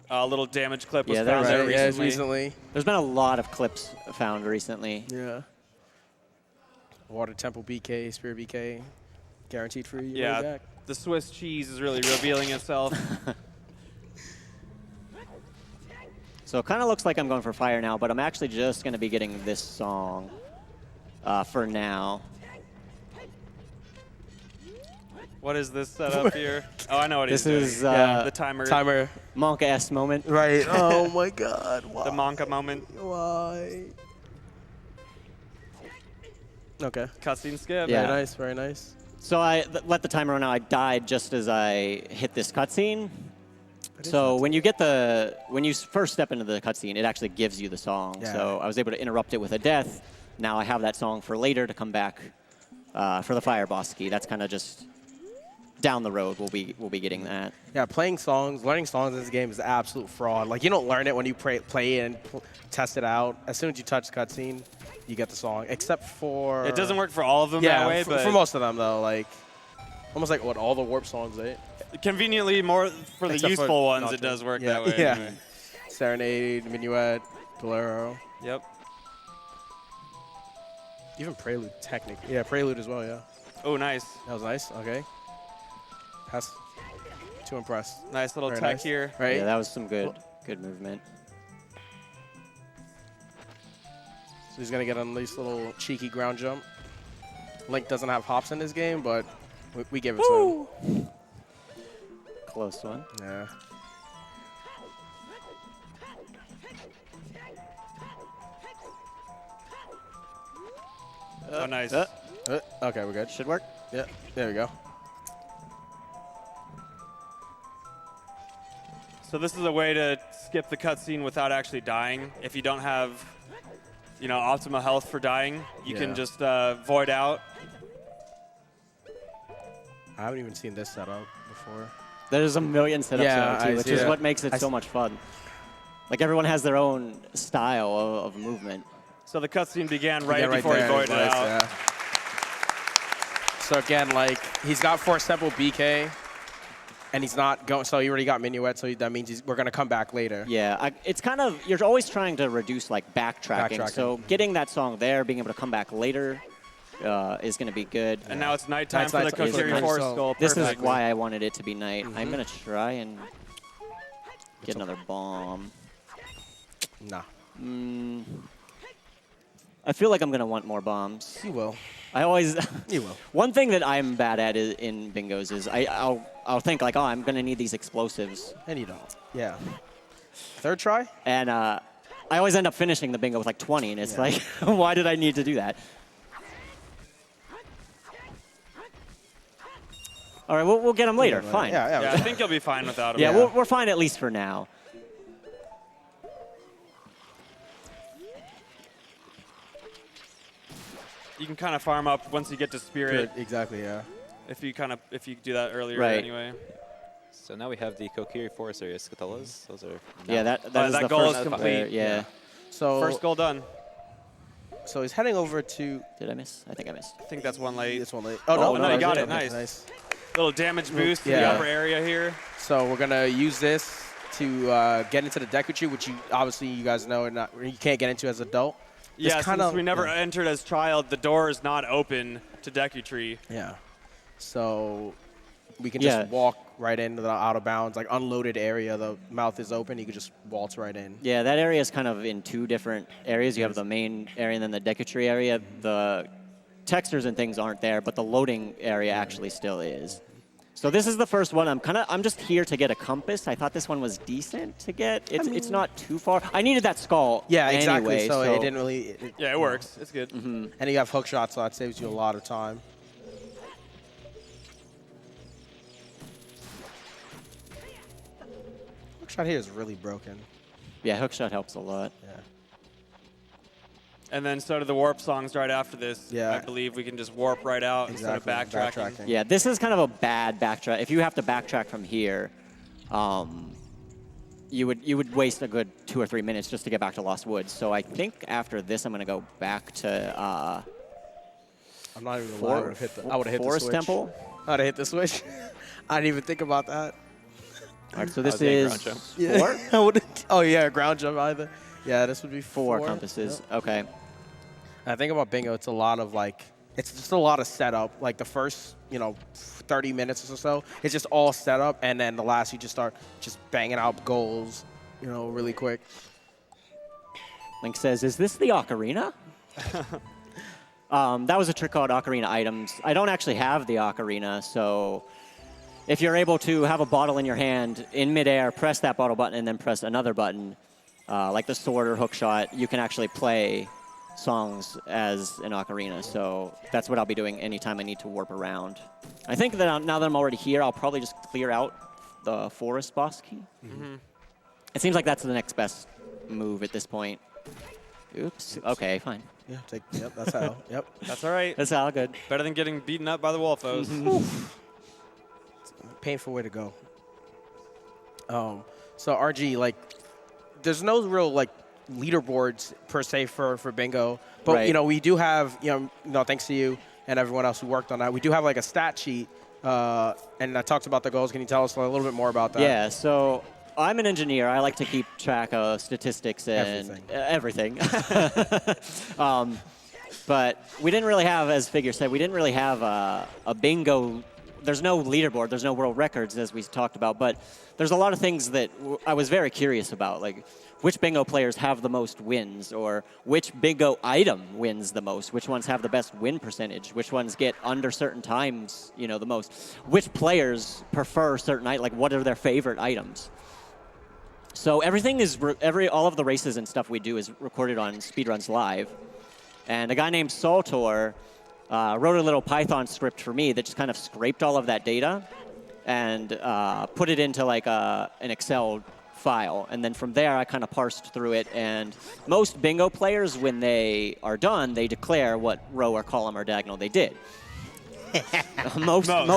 A little damage clip was Yeah, there found was there Right, yeah, recently. recently. There's been a lot of clips found recently. Yeah. Water Temple BK, Spirit BK, guaranteed for you. Yeah, Back. the Swiss cheese is really revealing itself. So it kind of looks like I'm going for fire now, but I'm actually just going to be getting this song for now. What is this setup here? Oh, I know what This he's doing. is The timer. Timer. Monka-esque moment. Right. Oh my God. Why? The Monka moment. Why? Okay. Cutscene skip. Yeah. Very nice. Very nice. So I let the timer run out. I died just as I hit this cutscene. So when you first step into the cutscene, it actually gives you the song. Yeah. So I was able to interrupt it with a death. Now I have that song for later to come back for the fire boss key. That's kind of just down the road. We'll be getting that. Yeah, learning songs in this game is absolute fraud. Like, you don't learn it when you play and test it out. As soon as you touch the cutscene, you get the song. Except for... It doesn't work for all of them yeah, that way, for, but for most of them, though. Like, almost like, what, all the warp songs, eh? conveniently more for the Except for useful ones, Nacho. it does work Yeah, that way. yeah. Anyway. Serenade, Minuet, Bolero. Yep. Even Prelude, technically. Yeah, Prelude as well, yeah. Oh, nice. That was nice. Okay. That's too impressed. Nice little Very tech nice. here. Right? Yeah, that was some good movement. So he's going to get a nice little cheeky ground jump. Link doesn't have hops in his game, but we give it to him. Close one. Yeah. Oh, nice. Okay, we're good. Should work. Yeah, there we go. So this is a way to skip the cutscene without actually dying. If you don't have, optimal health for dying, you Yeah. can just void out. I haven't even seen this setup before. There's a million setups Yeah, now I too, which see is that. what makes it so much fun. Like everyone has their own style of movement. So the cutscene began right Yeah, before he there. voided Nice, out. yeah. So again, like, he's got Force Temple BK, and he's not going, so he already got Minuet, so that means we're going to come back later. Yeah, it's kind of, you're always trying to reduce like backtracking. So getting that song there, being able to come back later is going to be good. And now it's nighttime It's for the nighttime. Kokiri It's Force nighttime. Skull. This is Perfect. why I wanted it to be night. I'm going to try and get another bomb. Nah. I feel like I'm going to want more bombs. You will. I always... You will. One thing that I'm bad at in bingos is I'll think like, oh, I'm going to need these explosives. And you don't. Yeah. Third try? And I always end up finishing the bingo with like 20, and it's like, why did I need to do that? All right, we'll get them later. Fine. Yeah, Yeah, I think you'll be fine without him. Yeah, Yeah. we're fine at least for now. you can kind of farm up once you get to Spirit. Exactly, yeah. If you do that earlier Right. anyway. So now we have the Kokiri Forest area Scatolas. Those are Yeah, that is that the goal first is complete. yeah. So First goal done. So he's heading over to. Did I miss? I think I missed. I think that's one late. This one late. Oh, no, you got it. okay. Nice. Little damage boost to the Yeah. upper area here. So we're gonna use this to get into the Deku Tree, which you guys know you can't get into as an adult. Yeah, since we never yeah. entered as child, the door is not open to Deku Tree. Yeah. So we can just walk right into the out of bounds, like unloaded area. The mouth is open. You can just waltz right in. Yeah, that area is kind of in two different areas. You have the main area and then the Deku Tree area. The textures and things aren't there, but the loading area actually still is. So this is the first one. I'm just here to get a compass. I thought this one was decent to get. It's not too far. I needed that skull. Yeah, exactly. Anyway, So it didn't really. Yeah, it works. It's good. And you have hook shots, so that saves you a lot of time. Hook shot here is really broken. Yeah, hookshot helps a lot. Yeah. And then so do the warp songs right after this. Yeah. I believe we can just warp right out instead of backtracking. Yeah, this is kind of a bad backtrack. If you have to backtrack from here, you would waste a good 2 or 3 minutes just to get back to Lost Woods. So I think after this, I'm going to go back to I'm not even gonna lie. I would have hit the Forest switch. Temple. I would have hit the switch. I didn't even think about that. All right, so this was a is ground jump. 4? I wouldn't. Oh yeah, ground jump either. Yeah, this would be 4 4 compasses. Yep. Okay. I think about bingo. It's a lot of it's just a lot of setup. Like the first 30 minutes or so, it's just all setup, and then the last you just start just banging out goals, really quick. Link says, "Is this the Ocarina?" That was a trick called Ocarina items. I don't actually have the Ocarina, so if you're able to have a bottle in your hand in midair, press that bottle button, and then press another button, like the sword or hook shot, you can actually play songs as an ocarina. So that's what I'll be doing anytime I need to warp around. I think that now that I'm already here, I'll probably just clear out the forest boss key. It seems like that's the next best move at this point. Oops. Okay, fine. Yeah, yep, that's how. Yep. That's all right. That's all good. Better than getting beaten up by the Wolfos. Painful way to go. So RG, there's no real leaderboards per se for bingo, but Right. We do have thanks to you and everyone else who worked on that, we do have a stat sheet, and that talks about the goals. Can you tell us a little bit more about that? Yeah. So I'm an engineer. I like to keep track of statistics and everything. But we didn't really have, as Figure said, we didn't really have a bingo. There's no leaderboard. There's no world records, as we talked about. But there's a lot of things that I was very curious about, like which bingo players have the most wins, or which bingo item wins the most, which ones have the best win percentage, which ones get under certain times, the most, which players prefer certain items, like what are their favorite items. So everything is, all of the races and stuff we do is recorded on Speedruns Live. And a guy named Saltor wrote a little Python script for me that just kind of scraped all of that data and put it into an Excel file. And then from there, I kind of parsed through it. And most bingo players, when they are done, they declare what row or column or diagonal they did. most of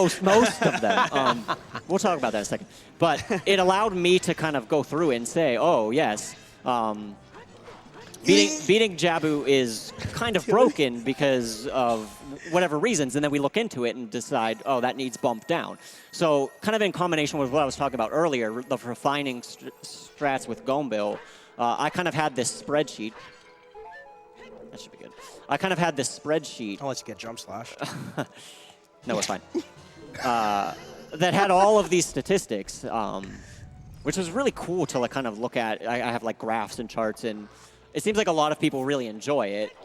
them. We'll talk about that in a second. But it allowed me to kind of go through it and say, oh, yes, beating Jabu is kind of broken because of whatever reasons, and then we look into it and decide, oh, that needs bumped down. So kind of in combination with what I was talking about earlier, the refining strats with Gombil, I kind of had this spreadsheet. That should be good. I kind of had this spreadsheet. I'll let you get jump slash. No, it's fine. That had all of these statistics, which was really cool to kind of look at. I have graphs and charts, and it seems like a lot of people really enjoy it.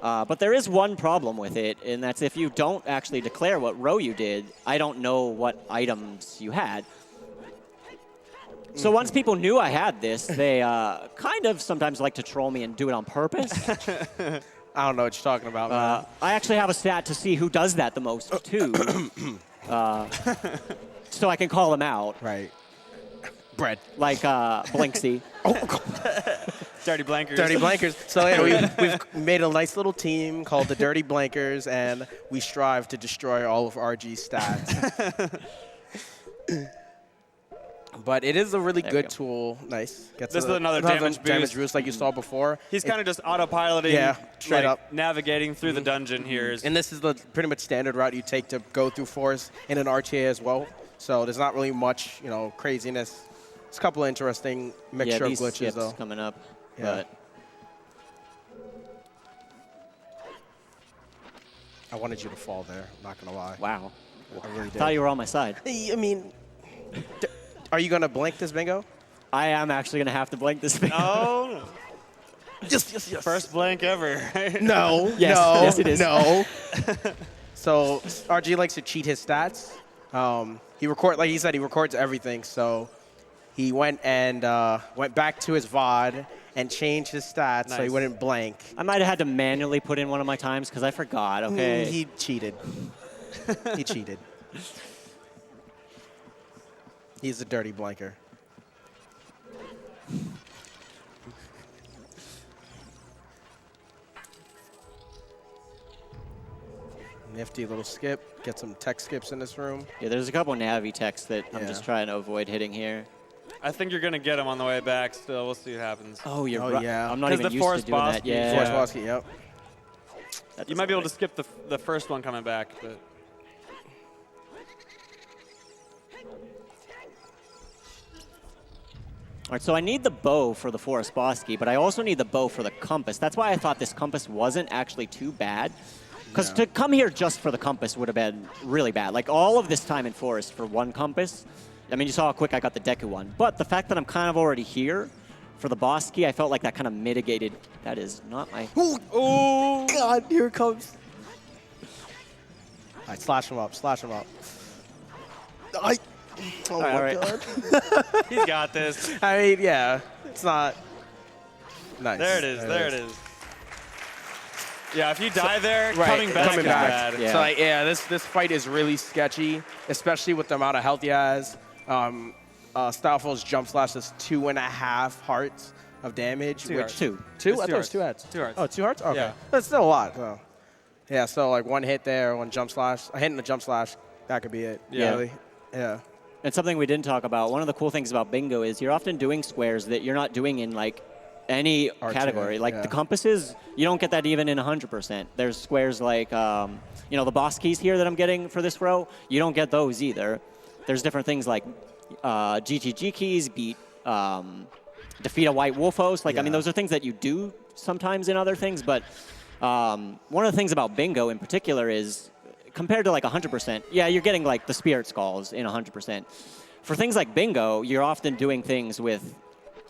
But there is one problem with it, and that's if you don't actually declare what row you did, I don't know what items you had. So once people knew I had this, they kind of sometimes like to troll me and do it on purpose. I don't know what you're talking about, man. I actually have a stat to see who does that the most, too. So I can call them out. Right. Bread. Like Blinksy. Dirty blankers. Dirty Blankers. So yeah, we've made a nice little team called the Dirty Blankers, and we strive to destroy all of RG's stats. But it is a really There we good go. tool. Nice. Gets This is another damage boost. like you saw before. He's kind of just autopiloting, Yeah, straight like, up. navigating through the dungeon here. And this is the pretty much standard route you take to go through forest in an RTA as well. So there's not really much, craziness. It's a couple of interesting mixture of these glitches skips though. coming up. Yeah. But I wanted you to fall there. I'm not gonna lie. wow. I really did. Thought you were on my side. I mean, are you gonna blink this bingo? I am actually going to have to blink this thing. Oh, Yes. first blank ever. No. Yes, No. yes, it is. No. So RG likes to cheat his stats. Like he said, he records everything. So he went and went back to his VOD and changed his stats so he Nice. wouldn't blank. I might have had to manually put in one of my times because I forgot, okay? He cheated. He cheated. He's a dirty blanker. Nifty little skip. Get some tech skips in this room. Yeah, there's a couple Navi techs that I'm Yeah. just trying to avoid hitting here. I think you're going to get him on the way back still. We'll see what happens. Oh, you're Oh, right. yeah. I'm not 'Cause even the used to forest doing boss that. keeps- Yeah. Force Bosky, yep. That You might be able to doesn't skip the first one coming back, but All right, so I need the bow for the Forest Bosky, but I also need the bow for the compass. That's why I thought this compass wasn't actually too bad. Because to come here just for the compass would have been really bad. Like all of this time in Forest for one compass. I mean, you saw how quick I got the Deku one. But the fact that I'm kind of already here for the Bosky, I felt like that kind of mitigated. That is not my... Oh, God, here it comes. All right, slash him up, slash him up. Oh, my all right. God. he's got this. I mean, yeah, it's not nice. There it is. There it is. Yeah, if you die there, Right, coming back coming is back. bad. Yeah. So, like, yeah, this fight is really sketchy, especially with the amount of health he has. Styleful's jump slash is 2.5 hearts of damage. Two hearts. Two. Two? It's I two thought it was 2 hearts. hearts. 2 hearts. Oh, 2 hearts? Okay. Yeah. That's still a lot. So. Yeah, so like one hit there, one jump slash. A hit and a jump slash, that could be it. Yeah. Really. Yeah. And something we didn't talk about, one of the cool things about bingo is you're often doing squares that you're not doing in like any Arcade, category. Like yeah. the compasses, you don't get that even in 100%. There's squares like, the boss keys here that I'm getting for this row, you don't get those either. There's different things like GTG keys, defeat a white wolf host. Like, I mean, Yeah. those are things that you do sometimes in other things, but one of the things about bingo in particular is compared to like 100%, yeah, you're getting like the spirit skulls in 100%. For things like bingo, you're often doing things with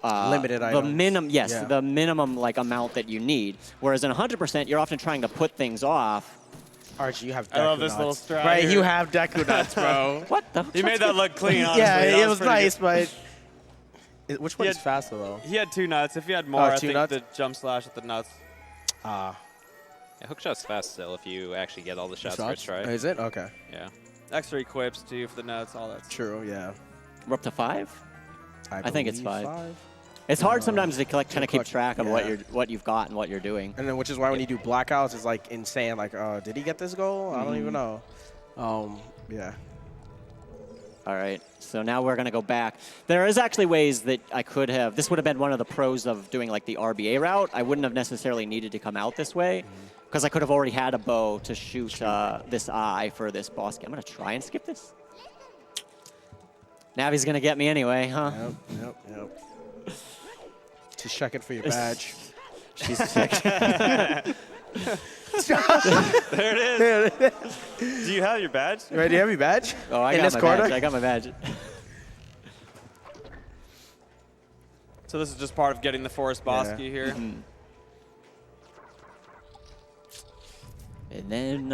Limited the items. minimum, yes, Yeah. the minimum like amount that you need. Whereas in 100%, you're often trying to put things off. Archie, you have Deku I love this nuts. little strat Right, here. you have Deku nuts, bro. What the? He made that look clean, honestly. Yeah, That it was pretty nice, good. but which one He is had- faster though? He had 2 nuts. If he had more, Oh, I 2 think nuts? the jump slash with the nuts. Yeah, hookshot's fast still if you actually get all the shots first try. Is it? Okay. Yeah. Extra equips, too, for the nuts, all that stuff. True, yeah. We're up to 5? I think it's believe 5. It's hard sometimes to kind of keep collect- track of yeah. what you've got and what you're doing. And then, which is why when you do blackouts, it's like insane. Like, did he get this goal? I don't even know. Yeah. All right, so now we're gonna go back. There is actually ways that I could have, this would have been one of the pros of doing like the RBA route. I wouldn't have necessarily needed to come out this way because I could have already had a bow to shoot this eye for this boss. I'm gonna try and skip this. Navi's gonna get me anyway, huh? Yep. Just checking for your badge. She's sick. There it is. Do you have your badge? Ready? Do you have your badge? Oh, I In got this my quarter? badge. I got my badge. So this is just part of getting the Forest Bosky here. And then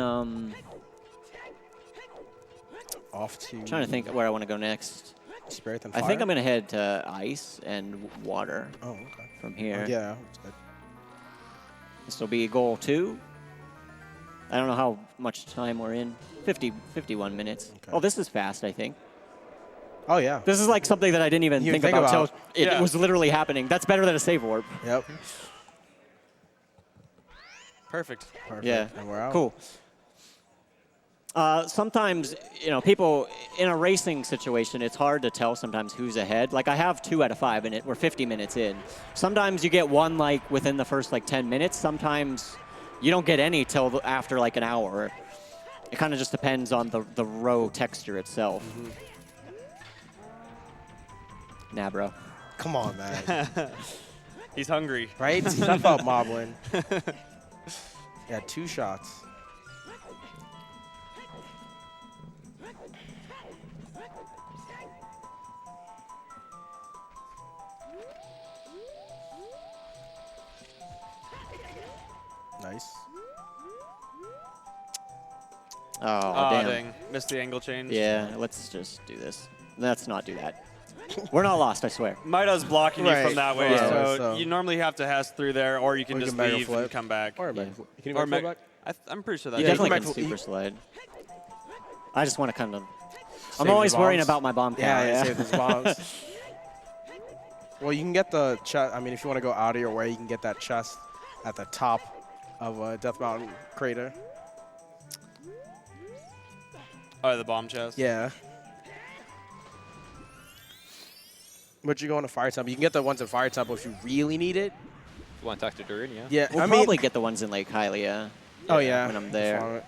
Off to. trying to think where I want to go next. Spirit and I fire. think I'm gonna head to ice and water Oh, okay. from here. Yeah. That's good. This will be goal 2. I don't know how much time we're in. 51 minutes. Okay. Oh, this is fast, I think. Oh, yeah. This is like something that I didn't even You think think about about. until it was literally happening. That's better than a save warp. Yep. Perfect. Perfect. Yeah. And we're out. Cool. Sometimes, people in a racing situation, it's hard to tell sometimes who's ahead. Like I have 2 out of 5 and we're 50 minutes in. Sometimes you get one like within the first like 10 minutes. Sometimes you don't get any till after like an hour. It kind of just depends on the row texture itself. Nah, bro. Come on, man. He's hungry. Right? Step up, Moblin. Yeah, 2 shots. Nice. Oh, damn. Dang. Missed the angle change. Yeah, let's just do this. Let's not do that. We're not lost, I swear. Maida's blocking you Right. from that way, Yeah. so you normally have to Hess through there, or you can Or you just can mega leave flip. and come back. Or Yeah. can you Or flip back? I'm pretty sure You that's definitely come can back to- super slide. I just want to kind of... I'm Save always your worrying bombs. about my bomb count. Yeah, save those bombs. Well, you can get the chest. I mean, if you want to go out of your way, you can get that chest at the top of Death Mountain crater. Oh, the bomb chest. Yeah. But you go into Fire Temple. You can get the ones in Fire Temple if you really need it. You want to talk to Durin, yeah? Yeah, We'll I mean, probably get the ones in Lake Hylia. oh yeah, when I'm there. Farm it.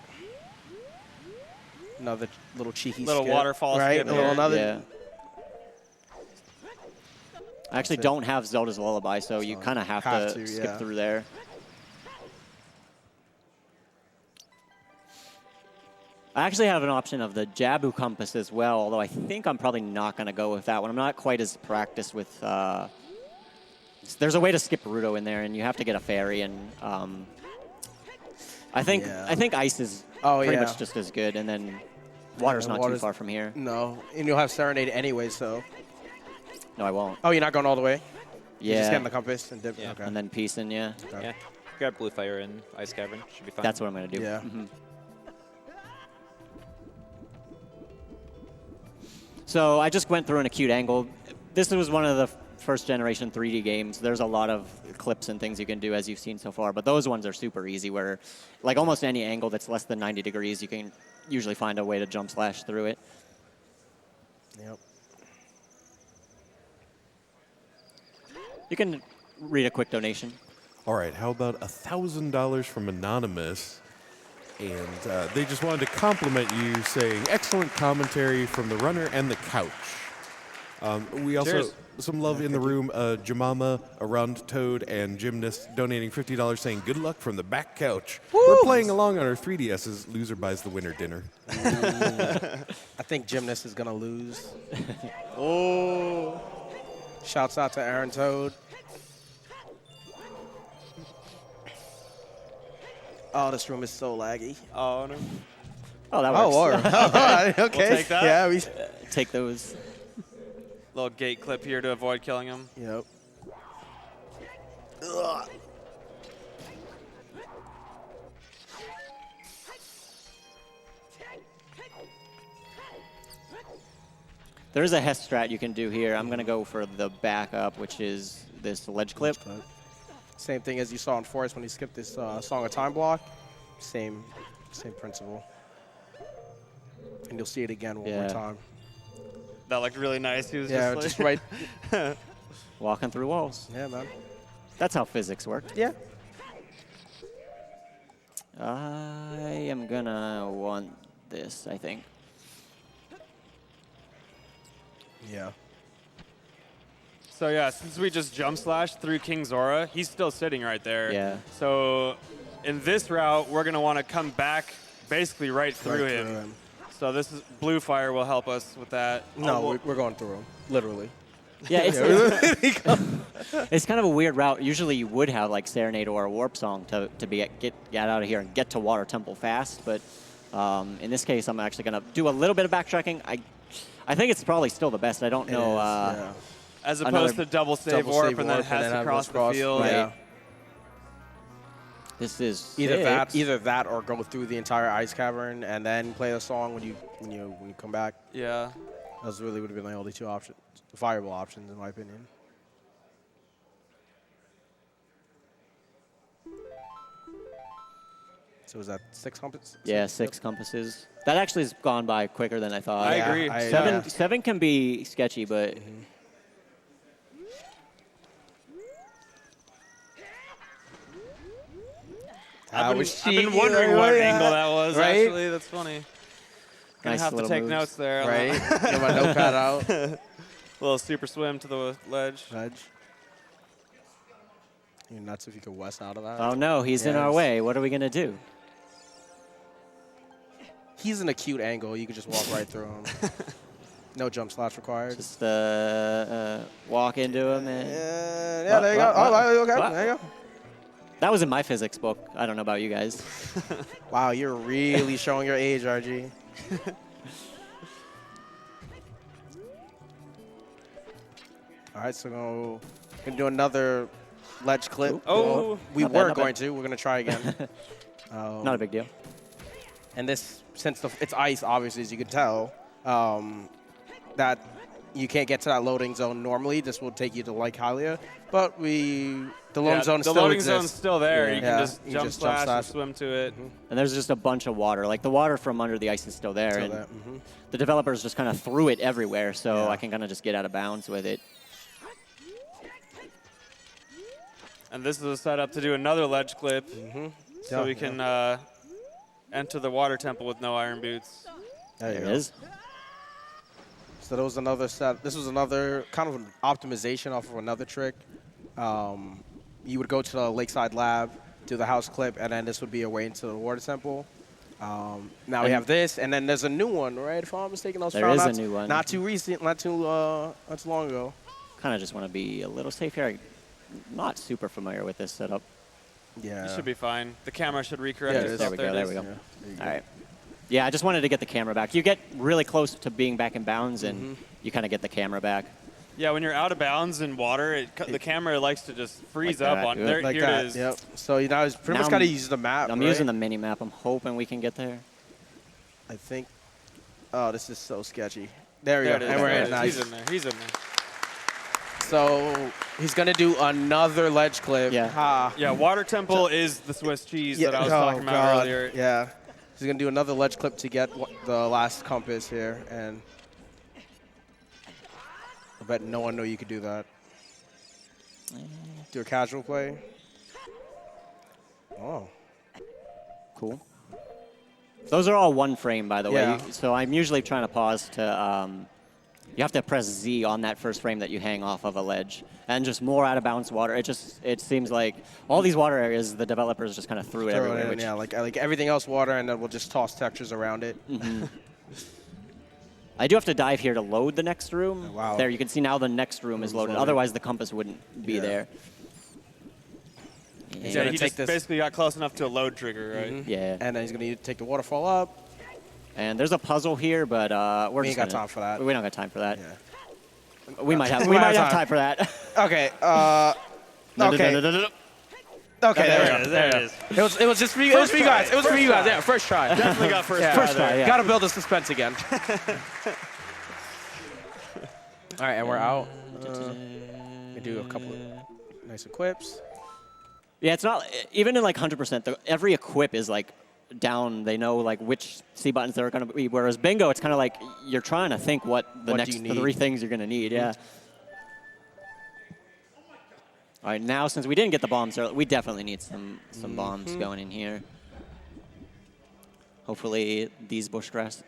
Another little cheeky Little skip, waterfall right? skip A little there. another. Yeah. I actually That's it. don't have Zelda's Lullaby, so you kind of have to skip yeah. through there. I actually have an option of the Jabu Compass as well, although I think I'm probably not going to go with that one. I'm not quite as practiced with... there's a way to skip Rudo in there, and you have to get a fairy, and I think Ice is pretty much just as good, and then Water's not too far from here. No, and you'll have Serenade anyway, so. No, I won't. Oh, you're not going all the way? You just Yeah, getting the compass and dip. Yeah. Okay. and then Peace in, yeah. Okay. Yeah. Grab Blue Fire and Ice Cavern. Should be fine. That's what I'm going to do. Yeah. Mhm. So I just went through an acute angle. This was one of the first generation 3D games. There's a lot of clips and things you can do, as you've seen so far, but those ones are super easy where, like almost any angle that's less than 90 degrees, you can usually find a way to jump slash through it. Yep. You can read a quick donation. All right, how about $1,000 from Anonymous? And they just wanted to compliment you, saying, excellent commentary from the runner and the couch. We also, Cheers. some love in the room, Jamama, a round toad, and Gymnast donating $50 saying, good luck from the back couch. We're playing along on our 3DS's. Loser buys the winner dinner. I think Gymnast is going to lose. Oh. Shouts out to Aaron Toad. Oh, this room is so laggy. Oh, no. Oh, that works. Oh, okay. We'll take that. Yeah, we. Take those. Little gate clip here to avoid killing him. Yep. There's a Hess strat you can do here. I'm going to go for the backup, which is this ledge clip. Same thing as you saw in Forest when he skipped this Song of Time block. Same principle. And you'll see it again one more Yeah. time. That looked really nice. He was Yeah, just, just like, right. Walking through walls. Yeah, man. That's how physics work. Yeah. I am going to want this, I think. Yeah. So yeah, since we just jump slashed through King Zora, he's still sitting right there. Yeah. So in this route, we're gonna want to come back basically right through him. So this is Blue Fire will help us with that. No, we're going through him, literally. Yeah, it's kind of a weird route. Usually you would have like Serenade or a Warp Song to get out of here and get to Water Temple fast, but in this case, I'm actually going to do a little bit of backtracking. I think it's probably still the best. I don't know. Yeah. As opposed to double save warp and then Hess across the field. Right. Yeah. This is Either sick. that, or go through the entire ice cavern and then play the song when you come back. Yeah. Those really would have been the only two options, viable options, in my opinion. So was that 6 compasses? Yeah, 6 compasses. That actually has gone by quicker than I thought. I agree. Seven can be sketchy, but I've been wondering what angle that was, right? actually. That's funny. Gonna Nice have to little take moves. notes there. Right? Get my notepad out. Little super swim to the ledge. You're nuts if you could west out of that. oh no, he's in our Yes. way. What are we gonna do? He's in a cute angle. You could just walk right through him. No jump slots required. Just walk into him and Yeah, there you go. Oh, okay. What? There you go. that was in my physics book. I don't know about you guys. Wow, you're really showing your age, RG. All right, so we're gonna do another ledge clip. Oh. We Not bad, were not going bad. to. We're gonna try again. Not a big deal. And this, since it's ice, obviously, as you can tell, that you can't get to that loading zone normally. This will take you to Lake Hylia, but the loading zone the still loading exists. zone's still there. Yeah. You Yeah, can just you jump just jump slash slash. and swim to it. And there's just a bunch of water. Like the water from under the ice is still there, Still and there, the developers just kind of threw it everywhere, so Yeah. I can kind of just get out of bounds with it. And this is a setup to do another ledge clip, so Yeah, we can enter the water temple with no iron boots. There you There go. it is. So there was another set. This was another kind of an optimization off of another trick. You would go to the Lakeside Lab, do the house clip, and then this would be a way into the water temple. Now we have this, and then there's a new one, right? If I'm not mistaken, I was There found is a out new one. Not too recent, not too long ago. Kind of just want to be a little safe here. I'm not super familiar with this setup. Yeah. You should be fine. The camera should recorrect Yeah, it itself. is. There it we is. go. Yeah. All right. Yeah, I just wanted to get the camera back. You get really close to being back in bounds, and you kind of get the camera back. Yeah, when you're out of bounds in water, the camera likes to just freeze Like up that, on yeah. there. Like here that. it is. Yep. So you know, it's pretty Now much got to I'm- use the map. I'm right? using the mini map. I'm hoping we can get there. I think. Oh, this is so sketchy. There we There it go. is. And we're there in. it is. Nice. He's in there. He's in there. So he's gonna do another ledge clip. Yeah. Ha. Yeah, water temple is the Swiss cheese that I was talking about God. earlier. Yeah. He's going to do another ledge clip to get the last compass here. And I bet no one knew you could do that. Do a casual play. Oh. Cool. Those are all one frame, by the Yeah. way. So I'm usually trying to pause to. You have to press Z on that first frame that you hang off of a ledge, and just more out of bounds water. It seems like all these water areas, the developers just kind of threw it Throw it everywhere. in, Which, yeah, like everything else water, and then we'll just toss textures around it. I do have to dive here to load the next room. Oh, wow. There, you can see now the next room is loaded. loaded. Otherwise, the compass wouldn't be Yeah. there. He's Yeah, gonna he take just this. basically got close enough to a load trigger, right? Yeah. And then he's going to take the waterfall up. And there's a puzzle here, but we're We just ain't got gonna- time for that. We don't got time for that. Yeah. We might have. We We might might have have time for that. Okay. Okay. Okay, there it is. There it is. It was just for you. It was for you guys. It was for you guys. Yeah, first try. Definitely got first Yeah. try First try, there. yeah. Got to build the suspense again. All right, and we're out. We do a couple of nice equips. Yeah, it's not even in like 100%. Every equip is like down. They know like which C buttons they're going to be. Whereas bingo, it's kind of like you're trying to think what the What do next you need? 3 things you're going to need. Yeah. All right, now since we didn't get the bombs, we definitely need some bombs going in here. Hopefully these bushes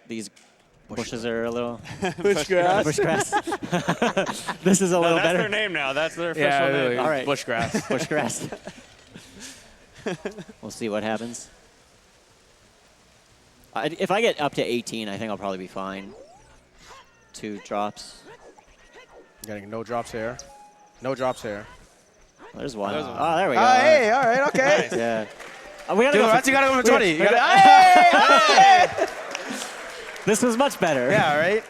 are a little Bushgrass. bushgrass. This is a little That's better. their name now. That's their official Yeah, name. All right. Bushgrass. Bushgrass. We'll see what happens. If I get up to 18, I think I'll probably be fine. 2 drops. Getting no drops here. No drops here. There's one. There's one. Oh, there we go. Oh, hey, all right, okay. Yeah. We gotta Dude, go you gotta go for 20. You we gotta, gotta- hey, hey! This was much better. Yeah, right?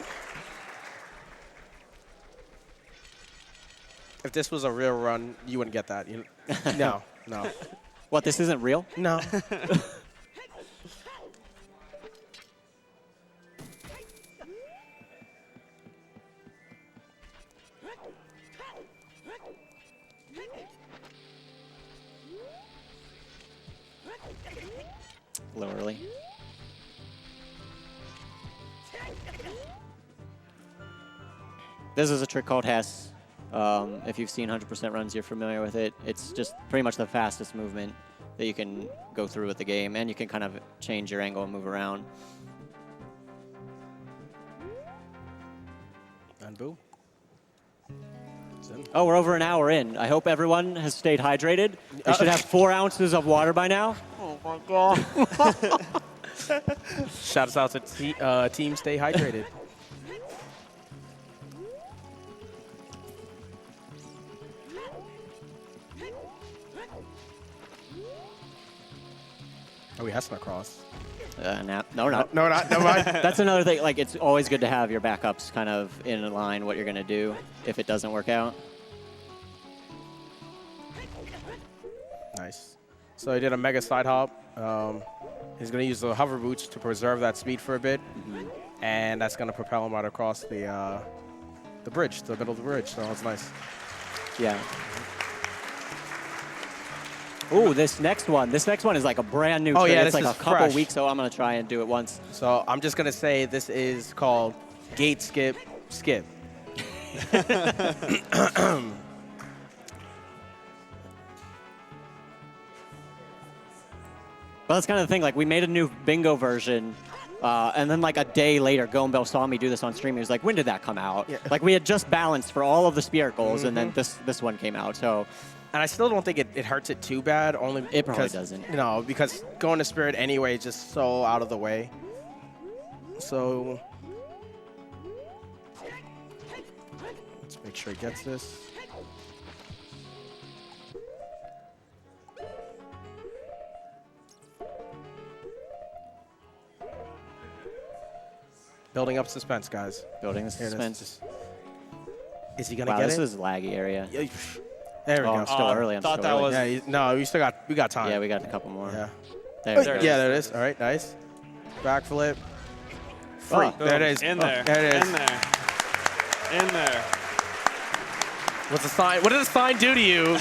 If this was a real run, you wouldn't get that. No, no. What, this isn't real? No. A little early. This is a trick called Hess. If you've seen 100% runs, you're familiar with it. It's just pretty much the fastest movement that you can go through with the game, and you can kind of change your angle and move around. And boom. It's in. Oh, we're over an hour in. I hope everyone has stayed hydrated. They should have 4 ounces of water by now. Oh my god. Shouts out to Team Stay Hydrated. Oh, he has to cross. No, not. No, not. Never mind. That's another thing. Like, it's always good to have your backups kind of in line what you're going to do if it doesn't work out. Nice. So he did a mega side hop. He's going to use the hover boots to preserve that speed for a bit, and that's going to propel him right across the bridge, the middle of the bridge. So that's nice. Yeah. Ooh, this next one is like a brand new trick. Yeah, it's this like is a couple fresh. weeks, so I'm going to try and do it once. So I'm just going to say this is called gate skip skip. Well, that's kind of the thing. Like, we made a new bingo version, and then like a day later, Gombel saw me do this on stream. He was like, "When did that come out?" Yeah. Like, we had just balanced for all of the spirit goals, and then this one came out. So And I still don't think it hurts it too bad. Only It probably because, doesn't. No, because going to Spirit anyway is just so out of the way. So let's make sure he gets this. Building up suspense, guys. building the Here it is. suspense. Is he gonna Wow, get this it? is a laggy area. Yeah, there we Oh, go. I'm still early. I'm thought still that early. was- Yeah, no, we got time. Yeah, we got a couple more. Yeah. There, Oh, there it yeah, is. there it is. All right, nice. Backflip. Free. Oh. There it is. In Oh, there. there it is. In there. In there. What's the sign? What does the sign do to you?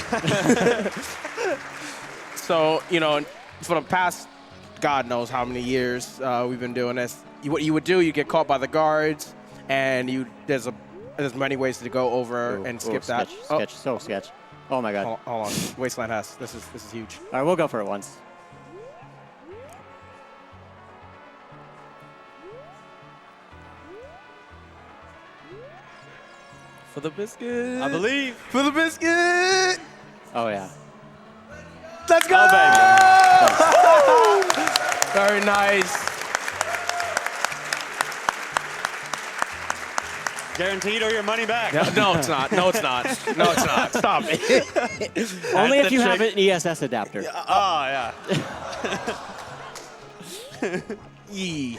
So, you know, for the past God knows how many years we've been doing this, what you would do, you get caught by the guards, and there's many ways to go over and skip that. Sketch. Oh my God. Hold on. Wasteland has. This is huge. All right, we'll go for it once. For the biscuit. I believe. For the biscuit. Oh yeah. Let's go. Oh, Very nice. Guaranteed or your money back. No, it's not. No, it's not. No, it's not. Stop it. Only if the you have trick. an ESS adapter. Oh, yeah. Yee.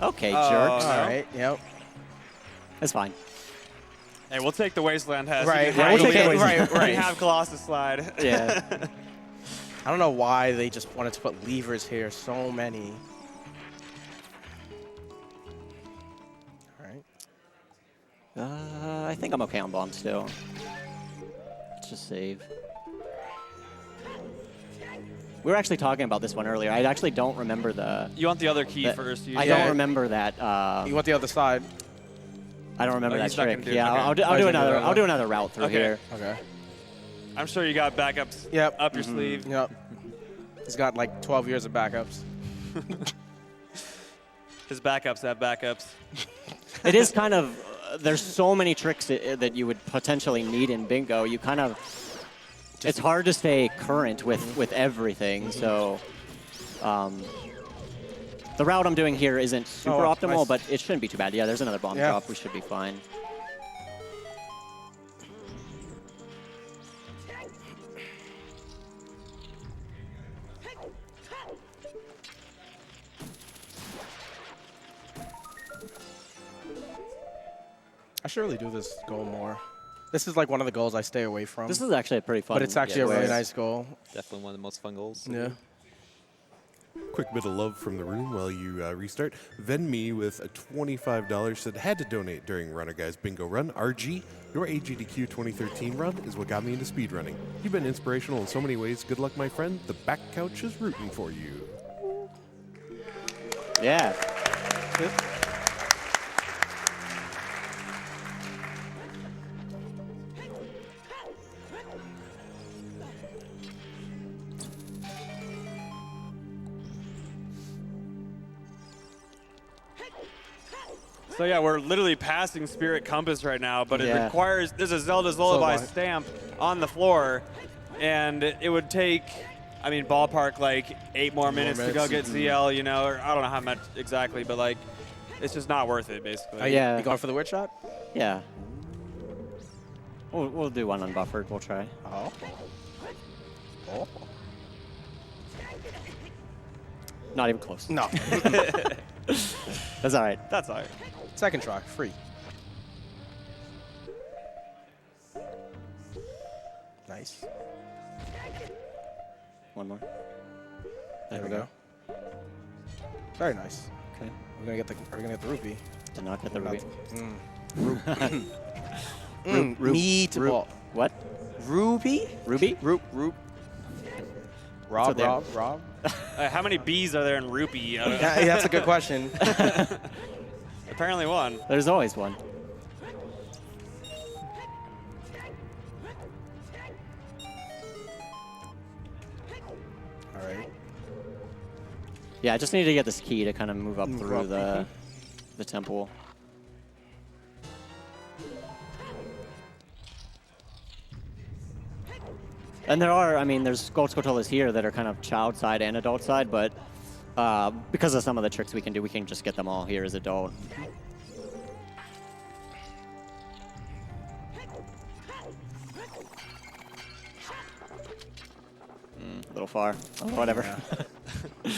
Okay, Oh, jerks. All right. Yep. That's fine. Hey, we'll take the Wasteland Hess. Right. Yeah, we'll take it. Right. We have Colossus slide. Yeah. I don't know why they just wanted to put levers here. So many. All right. I think I'm okay on bomb still. Let's just save. We were actually talking about this one earlier. I actually don't remember the. You want the other key the- first. I Yeah. don't remember that. You want the other side? I don't remember Oh, that he's not gonna trick. do it. Yeah, Okay. I'll do Oh, he's gonna do another. it. I'll do another route through Okay. here. Okay. I'm sure you got backups Yep. up your sleeve. Yep. He's got like 12 years of backups. His backups have backups. It is kind of. There's so many tricks that you would potentially need in bingo. You kind of. It's hard to stay current with everything. So. The route I'm doing here isn't super Oh, optimal, nice. but it shouldn't be too bad. Yeah, there's another bomb Yeah. drop. We should be fine. I should really do this goal more. This is like one of the goals I stay away from. This is actually a pretty fun. but it's actually a really quiz. nice goal. Definitely one of the most fun goals. Yeah. quick bit of love from the room while you restart. Venme with a $25 said, had to donate during Runner Guys Bingo Run. RG, your AGDQ 2013 run is what got me into speedrunning. You've been inspirational in so many ways. Good luck, my friend. The back couch is rooting for you. Yeah. So yeah, we're literally passing Spirit Compass right now, but it Yeah. requires, there's a Zelda's Lullaby stamp on the floor, and it would take, I mean, ballpark like 8 more minutes to go get ZL, you know, or I don't know how much exactly, but like, it's just not worth it, basically. Oh, Yeah. You going for the witch shot? Yeah. We'll do one unbuffered. We'll try. Oh. Oh. Not even close. No. That's all right. That's all right. Second try, free. Nice. One more. There we go. Very nice. Okay. We're gonna get the rupee. Did not get the ruby. Meatball. What? Ruby? Ruby? Roop. So there- Rob. How many B's are there in rupee? Yeah, that's a good question. Apparently one. There's always one. All right. Yeah, I just need to get this key to kind of move up through up. the temple. And there are, I mean, there's Gold Skotolas here that are kind of child side and adult side, but because of some of the tricks we can do, we can just get them all here as adult. A little far. Oh, whatever. Yeah.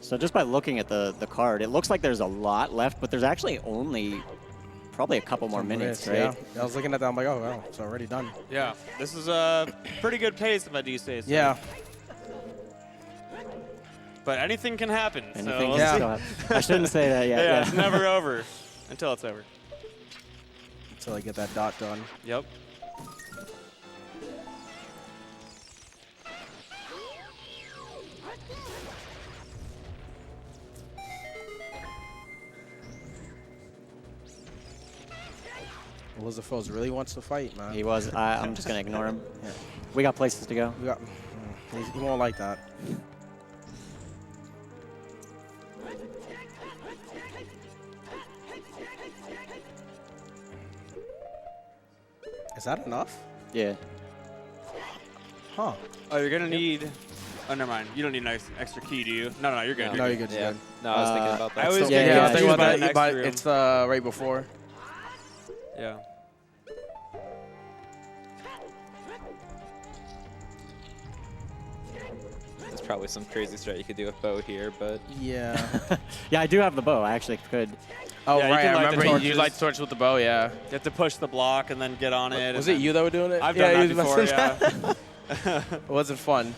So just by looking at the card, it looks like there's a lot left, but there's actually only probably a couple more minutes, right? Yeah. I was looking at that. I'm like, oh, well, it's already done. Yeah, this is a pretty good pace if I do say so. Yeah. But anything can happen. Anything so can we'll Yeah. still happen. I shouldn't say that yet. yeah, it's never over until it's over. Until I get that dot done. Yep. Elizabeth really wants to fight, man. He was. I'm just going to ignore him. Yeah. We got places to go. We got, he won't like that. Is that enough? Yeah. Huh. Oh, you're going to need... Oh, never mind. You don't need an extra key, do you? No, you're good. No, you're good. good. Yeah. You're good. No, I was thinking about that. I always still. get Yeah, I was thinking confused about by that, next but room. it's right before. Yeah. There's probably some crazy strat you could do with bow here, but Yeah. Yeah, I do have the bow. I actually could. Oh, Yeah, you right. can I light the remember you torches. light the torch with the bow, yeah. You have to push the block and then get on it. Was and it then- you that were doing it? I've yeah, done he that was before, messing- yeah. It wasn't fun.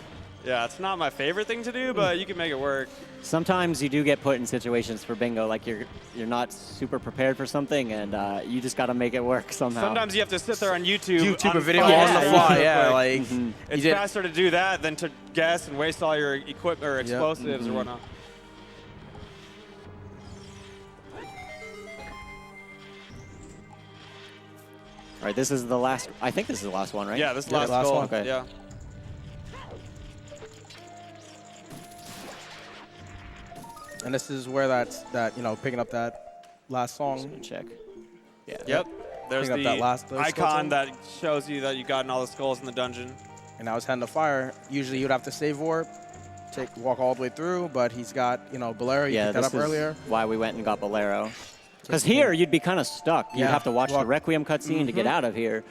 Yeah, it's not my favorite thing to do, but you can make it work. Sometimes you do get put in situations for bingo, like you're not super prepared for something, and you just got to make it work somehow. Sometimes you have to sit there on YouTube. YouTube a video fire on the yeah, fly, real yeah. quick. Like, Mhm. It's you did- faster to do that than to guess and waste all your equipment or explosives or whatnot. All right, this is the last. I think this is the last one, right? Yeah, this is Yeah, last last goal. one. Okay. Yeah. And this is where picking up that last Just gonna song. check. Yeah. Yep. There's Pick up that the last- those icon skulls that shows you that you gotten all the skulls in the dungeon. And now it's heading to fire. Usually you'd have to save warp walk all the way through, but he's got, you know, Bolero. You Yeah, picked that this up is earlier. why we went and got Bolero. Because here, you'd be kind of stuck. You'd Yeah. have to watch the Walk- Requiem cutscene to get out of here.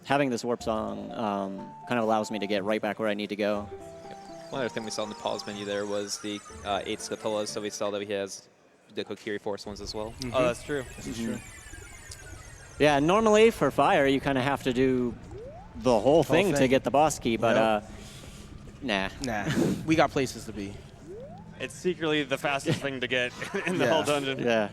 Having this warp song kind of allows me to get right back where I need to go. One other thing we saw in the pause menu there was the 8 Scatolas, so we saw that he has the Kokiri Force ones as well. Oh, that's true. This is true. Yeah, normally for Fire, you kind of have to do the whole thing to thing. get the boss key, but nah. Nah, we got places to be. It's secretly the fastest thing to get in the Yeah. whole dungeon. Yeah.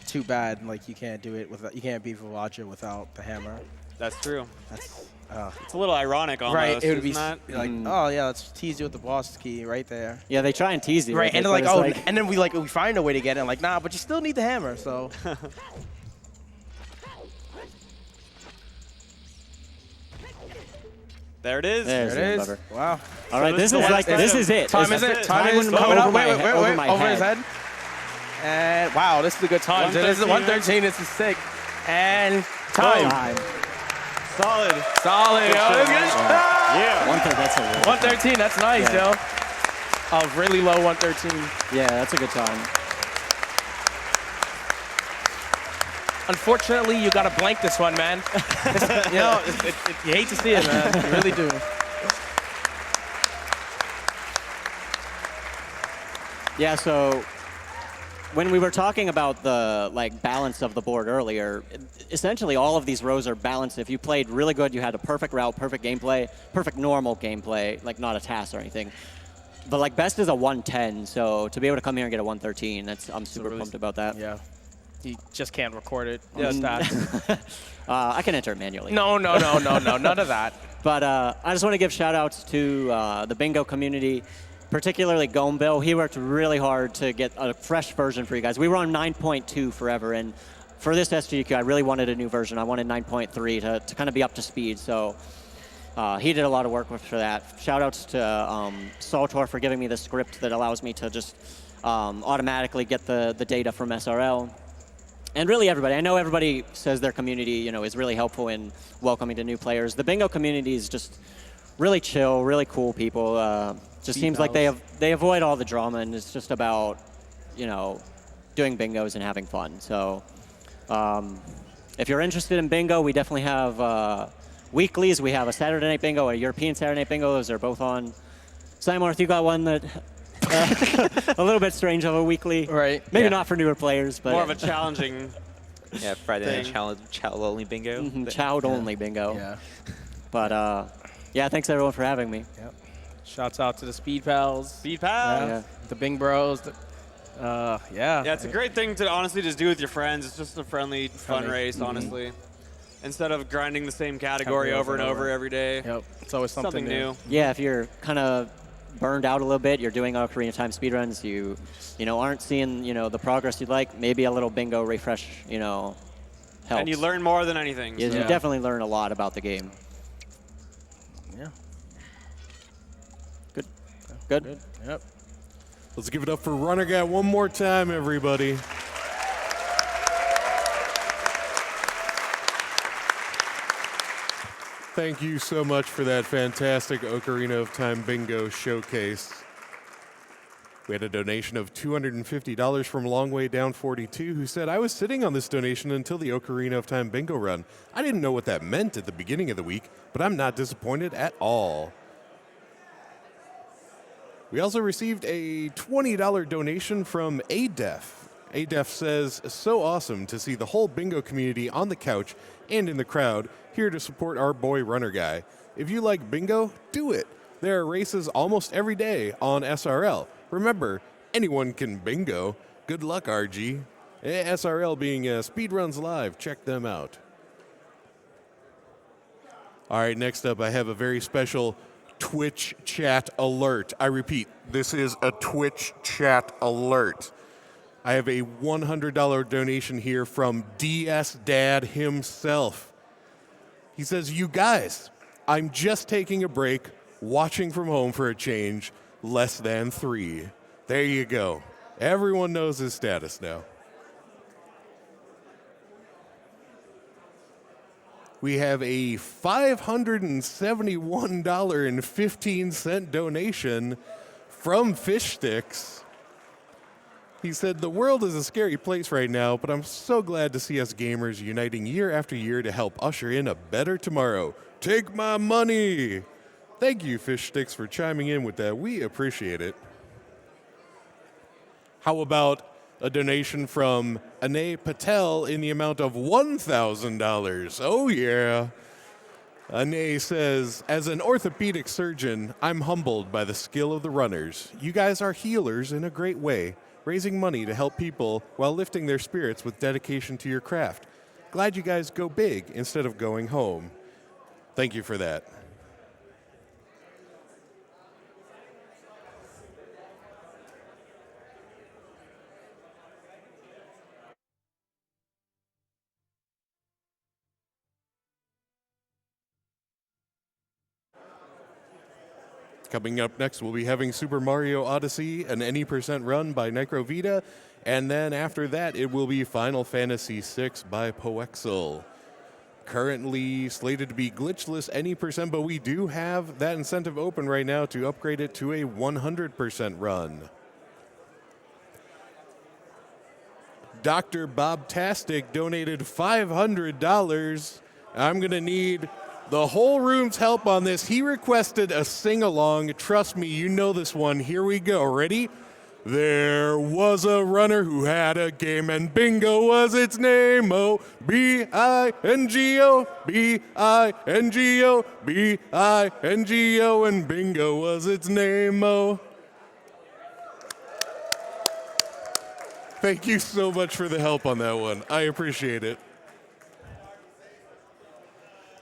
Too bad, like you can't do it without. You can't beat Villager without the hammer. That's true. That's It's a little ironic almost, right. It would be isn't that? like, oh yeah, let's tease you with the boss key right there. Yeah, they try and tease you. Right, with and it, they're like, but oh, it's and then we find a way to get it. Like, nah, but you still need the hammer. So There it is. There's there it the is. bummer. Wow. All right, this this is is the like last this time. is it. Time This is it? Time Time is went coming over up. my Wait, he- over my over his head. And wow, this is a good time. So this is 113. This is sick. And time. Time. Solid. Solid. Yo, this is good. Yeah. 113. That's a really 113. That's nice, Yeah. yo. A really low 113. Yeah, that's a good time. Unfortunately, you gotta blank this one, man. You know, you hate to see it, man. You really do. Yeah, so when we were talking about the balance of the board earlier, essentially all of these rows are balanced. If you played really good, you had a perfect route, perfect gameplay, perfect normal gameplay, like not a task or anything. But like best is a 110, so to be able to come here and get a 113, I'm super pumped about that. Yeah. You just can't record it on Yeah. the stats. I can enter it manually. No, none of that. But I just want to give shout outs to the bingo community, particularly Gombil. He worked really hard to get a fresh version for you guys. We were on 9.2 forever, and for this SGDQ, I really wanted a new version. I wanted 9.3 to kind of be up to speed. So he did a lot of work for that. Shout outs to Saltor for giving me the script that allows me to just automatically get the data from SRL. And really everybody. I know everybody says their community, is really helpful in welcoming to new players. The bingo community is just really chill, really cool people. Just seems like they avoid all the drama, and it's just about, doing bingos and having fun. So if you're interested in bingo, we definitely have weeklies. We have a Saturday night bingo, a European Saturday night bingo. Those are both on. Simarth, you got one that a little bit strange of a weekly. Right. Maybe Yeah. not for newer players, but More of a challenging. Yeah, Friday Thing. night child only bingo. child only bingo. Yeah. But yeah, thanks everyone for having me. Yep. Shouts out to the Speed Pals. Speed pals. Yeah. The Bing Bros. Yeah. Yeah, it's a great thing to honestly just do with your friends. It's just a friendly, fun Friendly. race, honestly. Instead of grinding the same category over and over every day. Yep. It's always something Something new. Yeah, if you're kind of burned out a little bit, you're doing Ocarina of Time speedruns, you aren't seeing, the progress you'd like, maybe a little bingo refresh, helps. And you learn more than anything. You so. definitely learn a lot about the game. Yeah. Good. Good. Yep. Let's give it up for Runnerguy one more time, everybody. Thank you so much for that fantastic Ocarina of Time bingo showcase. We had a donation of $250 from Long Way Down 42, who said, I was sitting on this donation until the Ocarina of Time bingo run. I didn't know what that meant at the beginning of the week, but I'm not disappointed at all. We also received a $20 donation from ADEF. ADEF says, so awesome to see the whole bingo community on the couch and in the crowd here to support our boy Runnerguy. If you like bingo, do it. There are races almost every day on SRL. Remember, anyone can bingo. Good luck, RG. SRL being Speedruns Live. Check them out. All right, next up, I have a very special Twitch chat alert. I repeat, this is a Twitch chat alert. I have a $100 donation here from DS Dad himself. He says, you guys, I'm just taking a break, watching from home for a change, less than 3. There you go. Everyone knows his status now. We have a $571.15 donation from Fish Sticks. He said, "The world is a scary place right now, but I'm so glad to see us gamers uniting year after year to help usher in a better tomorrow. Take my money!" Thank you, Fish Sticks, for chiming in with that. We appreciate it. How about a donation from Anay Patel in the amount of $1,000? Oh, yeah. Anay says, "As an orthopedic surgeon, I'm humbled by the skill of the runners. You guys are healers in a great way, raising money to help people while lifting their spirits with dedication to your craft. Glad you guys go big instead of going home." Thank you for that. Coming up next, we'll be having Super Mario Odyssey, an any percent run by Necrovita, and then after that, it will be Final Fantasy VI by Poexel. Currently slated to be glitchless any percent, but we do have that incentive open right now to upgrade it to a 100% run. Dr. Bobtastic donated $500. I'm going to need the whole room's help on this. He requested a sing-along. Trust me, you know this one. Here we go. Ready? There was a runner who had a game, and bingo was its name. Oh, B-I-N-G-O, B-I-N-G-O, B-I-N-G-O, and bingo was its name. Oh. Thank you so much for the help on that one. I appreciate it.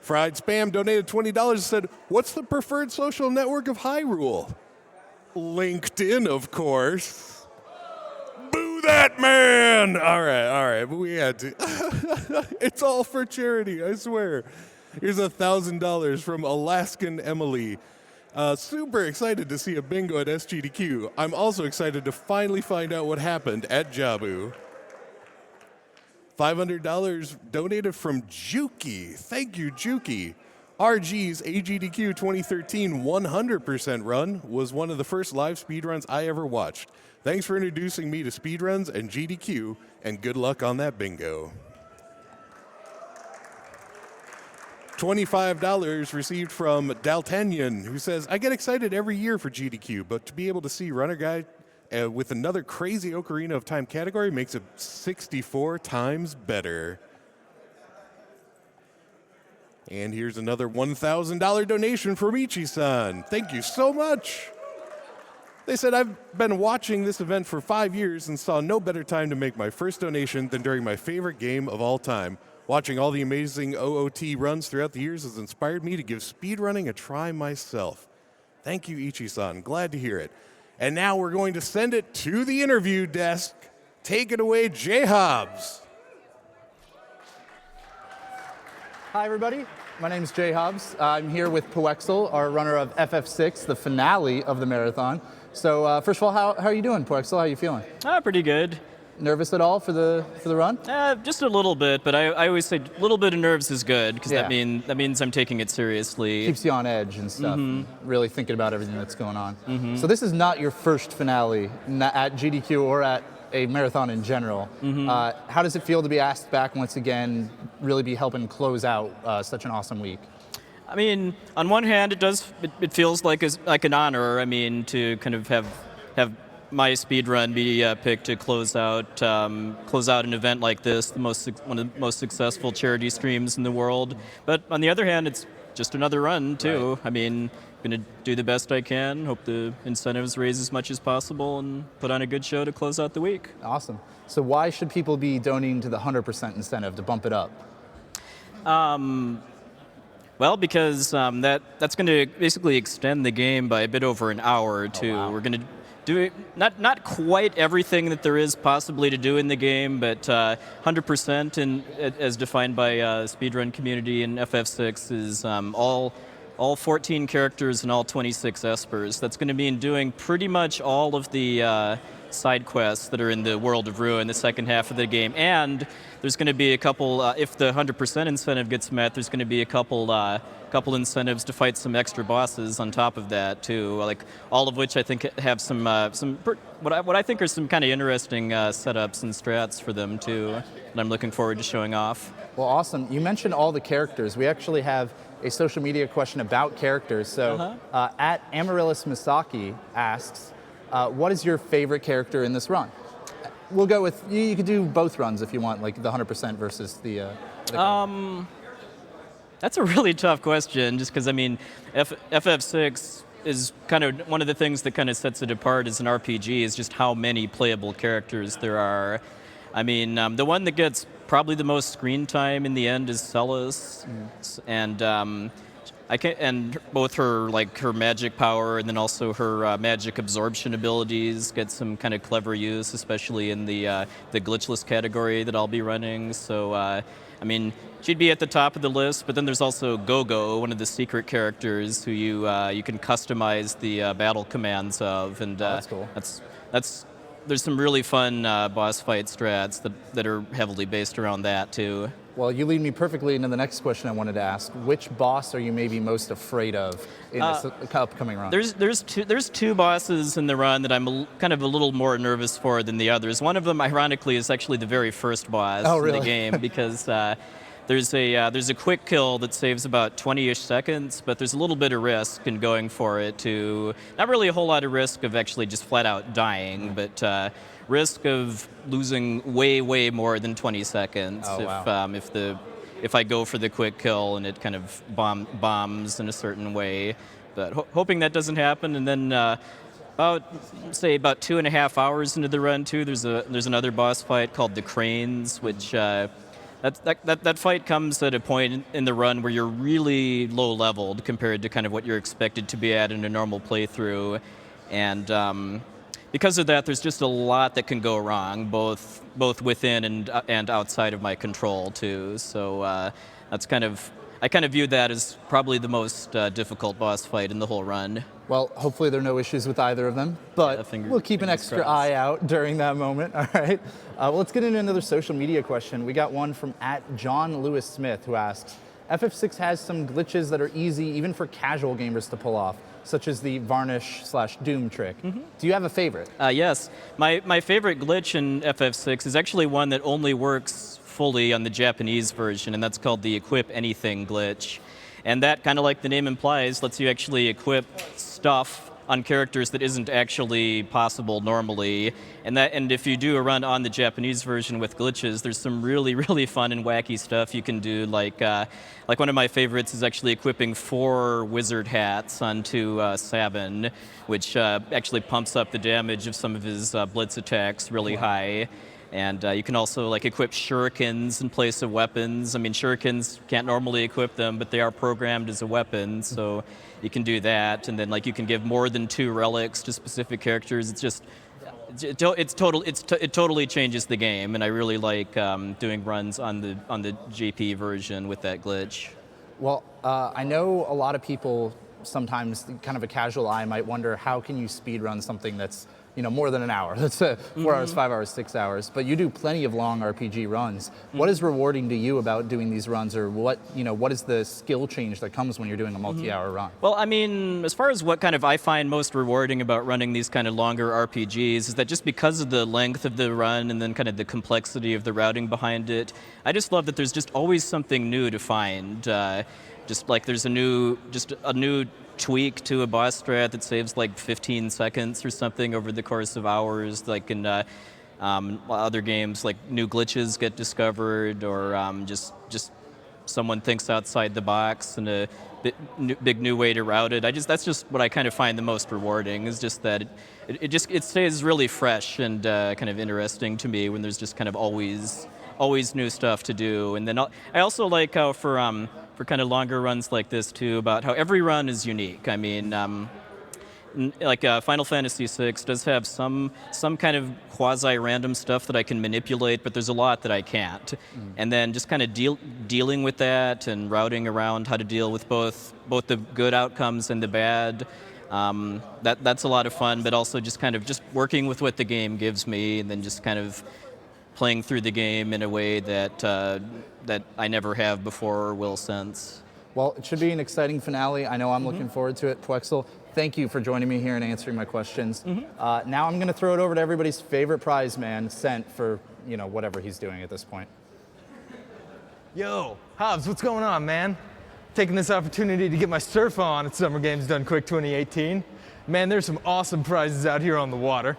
Fried Spam donated $20 and said, "What's the preferred social network of Hyrule?" LinkedIn, of course. Boo that man! All right, but we had to. It's all for charity, I swear. Here's $1,000 from Alaskan Emily. Super excited to see a bingo at SGDQ. I'm also excited to finally find out what happened at Jabu. $500 donated from Juki. Thank you, Juki. RG's AGDQ 2013 100% run was one of the first live speedruns I ever watched. Thanks for introducing me to speedruns and GDQ, and good luck on that bingo. $25 received from Daltanian, who says, "I get excited every year for GDQ, but to be able to see Runnerguy with another crazy Ocarina of Time category makes it 64 times better." And here's another $1,000 donation from Ichi-san. Thank you so much. They said, "I've been watching this event for 5 years and saw no better time to make my first donation than during my favorite game of all time. Watching all the amazing OOT runs throughout the years has inspired me to give speedrunning a try myself." Thank you, Ichi-san. Glad to hear it. And now we're going to send it to the interview desk. Take it away, Jay Hobbs. Hi, everybody. My name is Jay Hobbs. I'm here with Poexel, our runner of FF6, the finale of the marathon. So first of all, how are you doing, Poexel? How are you feeling? Pretty good. Nervous at all for the run? Just a little bit, but I always say a little bit of nerves is good because Yeah. that means I'm taking it seriously. Keeps you on edge and stuff, really thinking about everything that's going on. So this is not your first finale at GDQ or at a marathon in general. How does it feel to be asked back once again, really be helping close out such an awesome week? I mean, on one hand, it feels like an honor. I mean, to kind of have my speedrun be picked to close out an event like this, one of the most successful charity streams in the world. But on the other hand, it's just another run too. Right. I mean, I'm gonna do the best I can. Hope the incentives raise as much as possible, and put on a good show to close out the week. Awesome. So why should people be donating to the 100% incentive to bump it up? Well, because that's going to basically extend the game by a bit over an hour or two. wow. We're going to do it, not quite everything that there is possibly to do in the game, but 100% as defined by speedrun community in FF6 is all 14 characters and all 26 espers. That's going to mean doing pretty much all of the side quests that are in the World of Ruin, the second half of the game. And there's going to be a couple, if the 100% incentive gets met, there's going to be a couple incentives to fight some extra bosses on top of that too. Like all of which I think have some what I think are some kind of interesting setups and strats for them too. And I'm looking forward to showing off. Well, awesome. You mentioned all the characters. We actually have a social media question about characters. So at Amaryllis Misaki asks, what is your favorite character in this run? We'll go with, you could do both runs if you want, like the 100% versus the That's a really tough question, just because, I mean, FF6 is kind of one of the things that kind of sets it apart as an RPG is just how many playable characters there are. I mean, the one that gets probably the most screen time in the end is Celis, and and both her magic power and then also her magic absorption abilities get some kind of clever use, especially in the glitchless category that I'll be running. So, I mean, she'd be at the top of the list, but then there's also Gogo, one of the secret characters who you can customize the battle commands of, and that's cool. There's some really fun boss fight strats that are heavily based around that too. Well, you lead me perfectly into the next question I wanted to ask. Which boss are you maybe most afraid of in this upcoming run? There's two bosses in the run that I'm kind of a little more nervous for than the others. One of them, ironically, is actually the very first boss in the game because there's a quick kill that saves about 20-ish seconds, but there's a little bit of risk in going for it to, not really a whole lot of risk of actually just flat out dying, but risk of losing way more than 20 seconds if I go for the quick kill and it kind of bombs in a certain way. But hoping that doesn't happen, and then about 2.5 hours into the run too, there's another boss fight called the Cranes, which that fight comes at a point in the run where you're really low leveled compared to kind of what you're expected to be at in a normal playthrough, and because of that, there's just a lot that can go wrong, both within and outside of my control too. So I kind of viewed that as probably the most difficult boss fight in the whole run. Well, hopefully there are no issues with either of them, but we'll keep an extra eye out during that moment, all right? Well, let's get into another social media question. We got one from @JohnLewisSmith who asks, FF6 has some glitches that are easy even for casual gamers to pull off, such as the varnish/doom trick. Do you have a favorite? Yes. My favorite glitch in FF6 is actually one that only works fully on the Japanese version, and that's called the equip anything glitch. And that, kind of like the name implies, lets you actually equip stuff on characters that isn't actually possible normally. And if you do a run on the Japanese version with glitches, there's some really fun and wacky stuff you can do. Like one of my favorites is actually equipping 4 wizard hats onto Sabin, which actually pumps up the damage of some of his blitz attacks really high. And you can also equip shurikens in place of weapons. I mean, shurikens can't normally equip them, but they are programmed as a weapon, so you can do that. And then you can give more than 2 relics to specific characters. It's just it totally changes the game, and I really like doing runs on the JP version with that glitch. Well, I know a lot of people sometimes, kind of a casual eye, might wonder how can you speed run something that's more than an hour. That's 4 hours, 5 hours, 6 hours. But you do plenty of long RPG runs. What is rewarding to you about doing these runs, or what is the skill change that comes when you're doing a multi-hour run? Well, I mean, as far as what kind of I find most rewarding about running these kind of longer RPGs is that just because of the length of the run and then kind of the complexity of the routing behind it, I just love that there's just always something new to find. Just like there's a new tweak to a boss strat that saves 15 seconds or something over the course of hours. Like in other games, new glitches get discovered, or just someone thinks outside the box and a big new way to route it. That's just what I kind of find the most rewarding. Is just that it stays really fresh and kind of interesting to me when there's just kind of always new stuff to do. And then I also like how for kind of longer runs like this too, about how every run is unique. I mean, Final Fantasy VI does have some kind of quasi-random stuff that I can manipulate, but there's a lot that I can't. And then just kind of dealing with that and routing around how to deal with both the good outcomes and the bad. That's a lot of fun, but also just kind of just working with what the game gives me, and then just kind of playing through the game in a way that that I never have before or will since. Well, it should be an exciting finale. I know I'm looking forward to it. Puexel, thank you for joining me here and answering my questions. Now I'm going to throw it over to everybody's favorite prize man, Cent, for whatever he's doing at this point. Yo, Hobbs, what's going on, man? Taking this opportunity to get my surf on at Summer Games Done Quick 2018. Man, there's some awesome prizes out here on the water.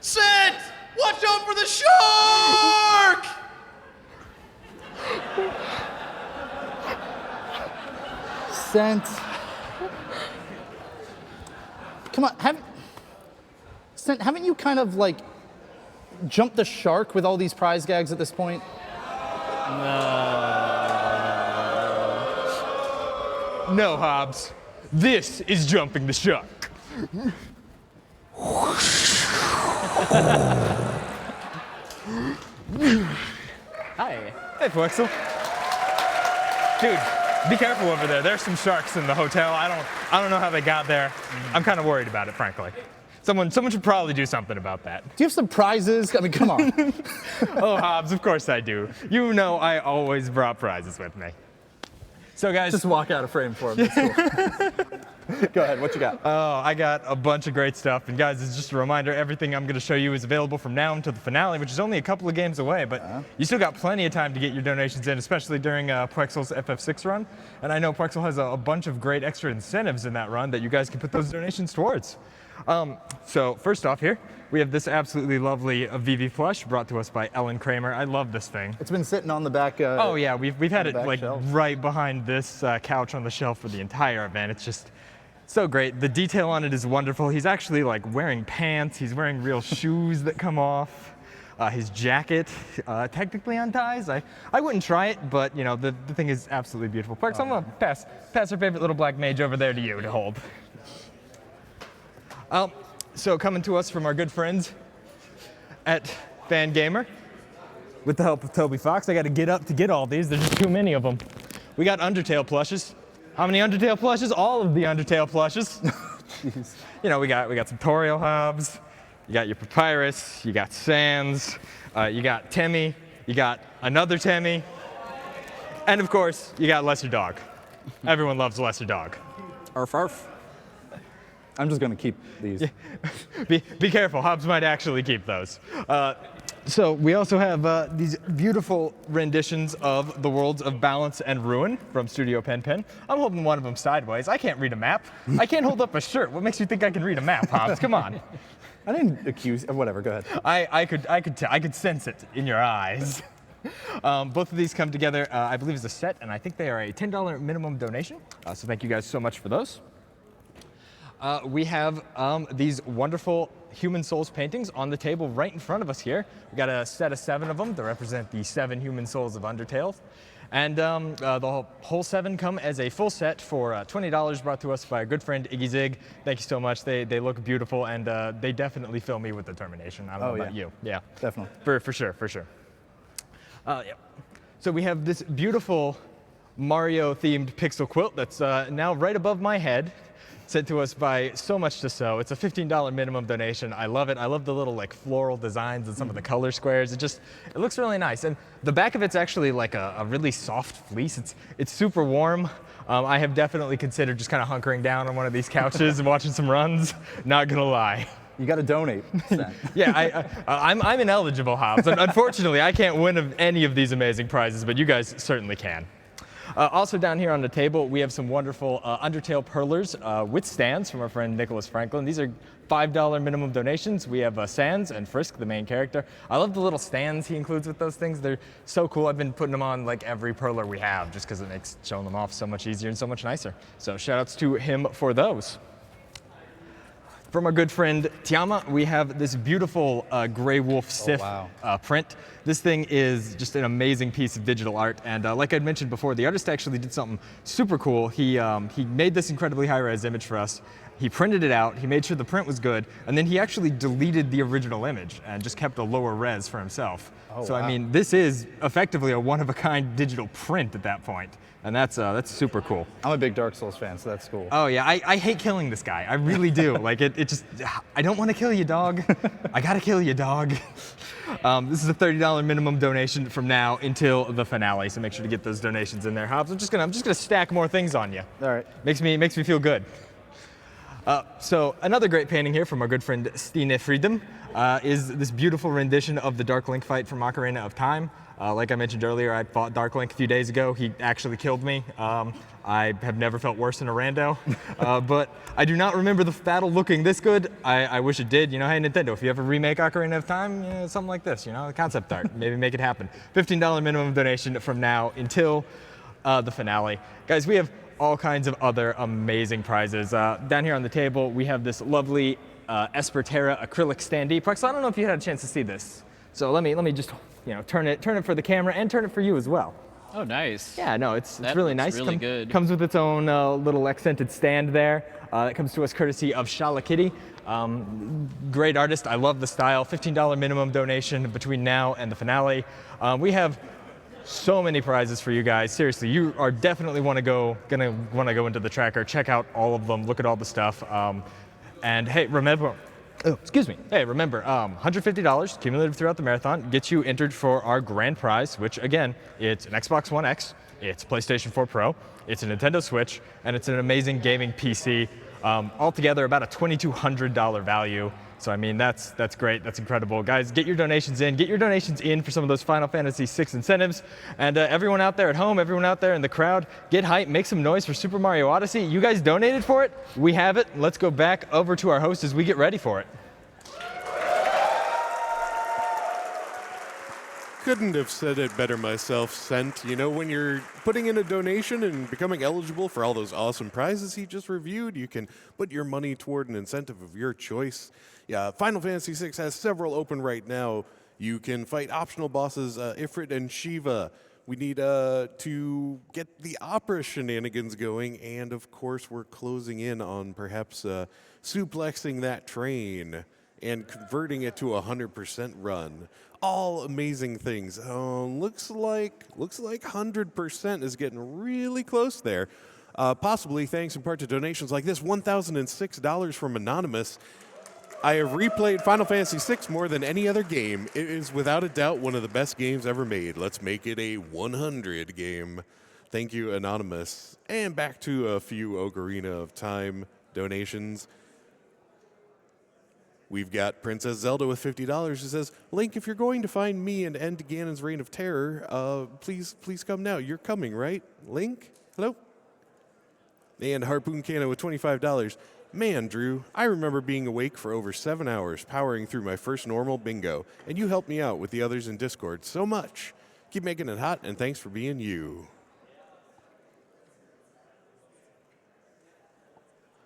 Cent! Watch out for the shark! Cent. Come on, Cent, haven't you kind of like jumped the shark with all these prize gags at this point? No, Hobbs. This is jumping the shark. Hi. Hey, Puexel. Dude, be careful over there. There's some sharks in the hotel. I don't know how they got there. I'm kind of worried about it, frankly. Someone should probably do something about that. Do you have some prizes? I mean, come on. Oh, Hobbs, of course I do. You know I always brought prizes with me. So, guys. Just walk out of frame for him. That's cool. Go ahead, what you got? Oh, I got a bunch of great stuff. And guys, it's just a reminder, everything I'm going to show you is available from now until the finale, which is only a couple of games away. But you still got plenty of time to get your donations in, especially during Puexel's FF6 run. And I know Puexel has a bunch of great extra incentives in that run that you guys can put those donations towards. So first off here, we have this absolutely lovely VV plush brought to us by Ellen Kramer. I love this thing. It's been sitting on the back. Oh yeah, we've had it like shelf. right behind this couch on the shelf for the entire event. It's just so great. The detail on it is wonderful. He's actually like wearing pants. He's wearing real shoes that come off. His jacket technically unties. I wouldn't try it, but the thing is absolutely beautiful. Parks, I'm gonna pass our favorite little black mage over there to you to hold. So coming to us from our good friends at Fan Gamer, with the help of Toby Fox, I got to get up to get all these. There's just too many of them. We got Undertale plushes. How many Undertale plushes? All of the Undertale plushes. Jeez. We got some Toriel Hobbs. You got your Papyrus. You got Sans. You got Temmie. You got another Temmie. And of course, you got Lesser Dog. Everyone loves Lesser Dog. Arf, arf. I'm just going to keep these. Yeah. Be careful, Hobbs might actually keep those. So we also have these beautiful renditions of the Worlds of Balance and Ruin from Studio Pen Pen. I'm holding one of them sideways. I can't read a map. I can't hold up a shirt. What makes you think I can read a map, Hobbs? Come on. I didn't accuse. Whatever. Go ahead. I could sense it in your eyes. Both of these come together, I believe, as a set, and I think they are a $10 minimum donation. So thank you guys so much for those. We have these wonderful Human Souls paintings on the table right in front of us here. We got a set of 7 of them to represent the 7 Human Souls of Undertale. And the whole 7 come as a full set for $20 brought to us by a good friend, Iggy Zig. Thank you so much. They look beautiful, and they definitely fill me with determination. I don't know about you. Yeah. Definitely. For sure. Yeah. So we have this beautiful Mario-themed pixel quilt that's now right above my head. Sent to us by So Much to Sew. It's a $15 minimum donation. I love it. I love the little floral designs and some of the color squares. It looks really nice. And the back of it's actually like a really soft fleece. It's super warm. I have definitely considered just kind of hunkering down on one of these couches and watching some runs. Not gonna lie. You got to donate. Yeah, I'm ineligible, Hobbs. Unfortunately, I can't win any of these amazing prizes, but you guys certainly can. Also down here on the table, we have some wonderful Undertale Perlers with stands from our friend Nicholas Franklin. These are $5 minimum donations. We have Sans and Frisk, the main character. I love the little stands he includes with those things. They're so cool. I've been putting them on every Perler we have just because it makes showing them off so much easier and so much nicer. So shout outs to him for those. From our good friend Tiama, we have this beautiful Grey Wolf Sith print. This thing is just an amazing piece of digital art, and like I'd mentioned before, the artist actually did something super cool. He made this incredibly high-res image for us, He printed it out, he made sure the print was good, and then he actually deleted the original image and just kept a lower res for himself. Oh, so wow. I mean, this is effectively a one-of-a-kind digital print at that point, and that's super cool. I'm a big Dark Souls fan, so that's cool. Oh yeah, I hate killing this guy. I really do. Like it just, I don't want to kill you, dog. I gotta kill you, dog. This is a $30 minimum donation from now until the finale, so make sure to get those donations in there. Hobbs, I'm just gonna stack more things on you. All right. Makes me feel good. So another great painting here from our good friend Stine Friedem is this beautiful rendition of the Dark Link fight from Ocarina of Time. Like I mentioned earlier, I fought Dark Link a few days ago. He actually killed me. I have never felt worse than a rando, but I do not remember the battle looking this good. I wish it did. You know, hey Nintendo, if you ever remake Ocarina of Time, you know, something like this, you know, concept art, maybe make it happen. $15 minimum donation from now until the finale. Guys, we have all kinds of other amazing prizes. Down here on the table, we have this lovely Esperterra acrylic standee. Prex, I don't know if you had a chance to see this. So let me just, you know, turn it for the camera and turn it for you as well. Oh, nice. Yeah, no, it's That really looks nice. really good. Comes with its own little accented stand there. That comes to us courtesy of Shala Kitty. Great artist. I love the style. $15 minimum donation between now and the finale. We have so many prizes for you guys. Seriously, you are definitely gonna want to go into the tracker, check out all of them, look at all the stuff. And hey, remember. Oh, excuse me. Hey, remember, $150 cumulative throughout the marathon gets you entered for our grand prize, which again, it's an Xbox One X, it's PlayStation 4 Pro, it's a Nintendo Switch, and it's an amazing gaming PC. Altogether, about a $2,200 value. So I mean, that's great. That's incredible, guys. Get your donations in. Get your donations in for some of those Final Fantasy VI incentives. And everyone out there at home, everyone out there in the crowd, get hype. Make some noise for Super Mario Odyssey. You guys donated for it. We have it. Let's go back over to our host as we get ready for it. Couldn't have said it better myself, Sent. You know, when you're putting in a donation and becoming eligible for all those awesome prizes he just reviewed, you can put your money toward an incentive of your choice. Yeah, Final Fantasy VI has several open right now. You can fight optional bosses, Ifrit and Shiva. We need to get the opera shenanigans going, and of course we're closing in on perhaps suplexing that train and converting it to a 100% run. All amazing things. Looks like 100% is getting really close there. Possibly thanks in part to donations like this, $1,006 from Anonymous. I have replayed Final Fantasy VI more than any other game. It is without a doubt one of the best games ever made. Let's make it a 100 game. Thank you, Anonymous. And back to a few Ocarina of Time donations. We've got Princess Zelda with $50 who says, Link, if you're going to find me and end Ganon's reign of terror, please come now. You're coming, right? Link? Hello? And Harpoon Cannon with $25. Man, Drew, I remember being awake for over 7 hours, powering through my first normal bingo, and you helped me out with the others in Discord so much. Keep making it hot, and thanks for being you.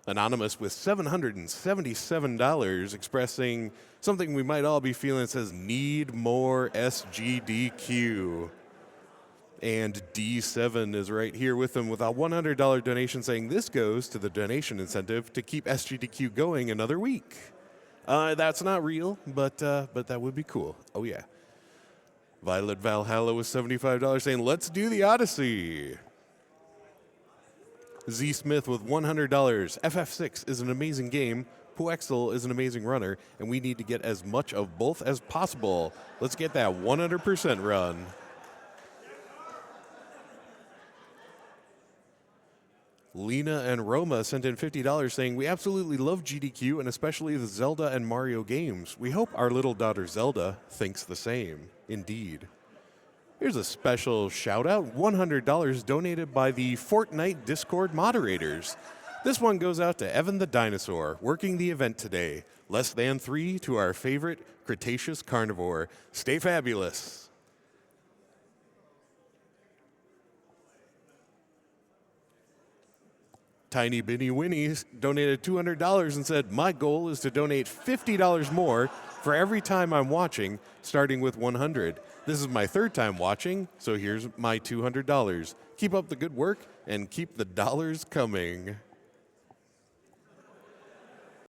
Anonymous with $777 expressing something we might all be feeling. It says, need more SGDQ. And D7 is right here with them with a $100 donation saying this goes to the donation incentive to keep SGDQ going another week. That's not real, but that would be cool. Oh, yeah. Violet Valhalla with $75 saying, let's do the Odyssey. Z Smith with $100. FF6 is an amazing game. Puexel is an amazing runner, and we need to get as much of both as possible. Let's get that 100% run. Lena and Roma sent in $50 saying, we absolutely love GDQ and especially the Zelda and Mario games. We hope our little daughter Zelda thinks the same. Indeed. Here's a special shout out, $100 donated by the Fortnite Discord moderators. This one goes out to Evan the Dinosaur, working the event today. Less than 3 to our favorite Cretaceous carnivore. Stay fabulous. Tiny Bitty Winnie donated $200 and said, my goal is to donate $50 more for every time I'm watching, starting with 100. This is my third time watching, so here's my $200. Keep up the good work and keep the dollars coming.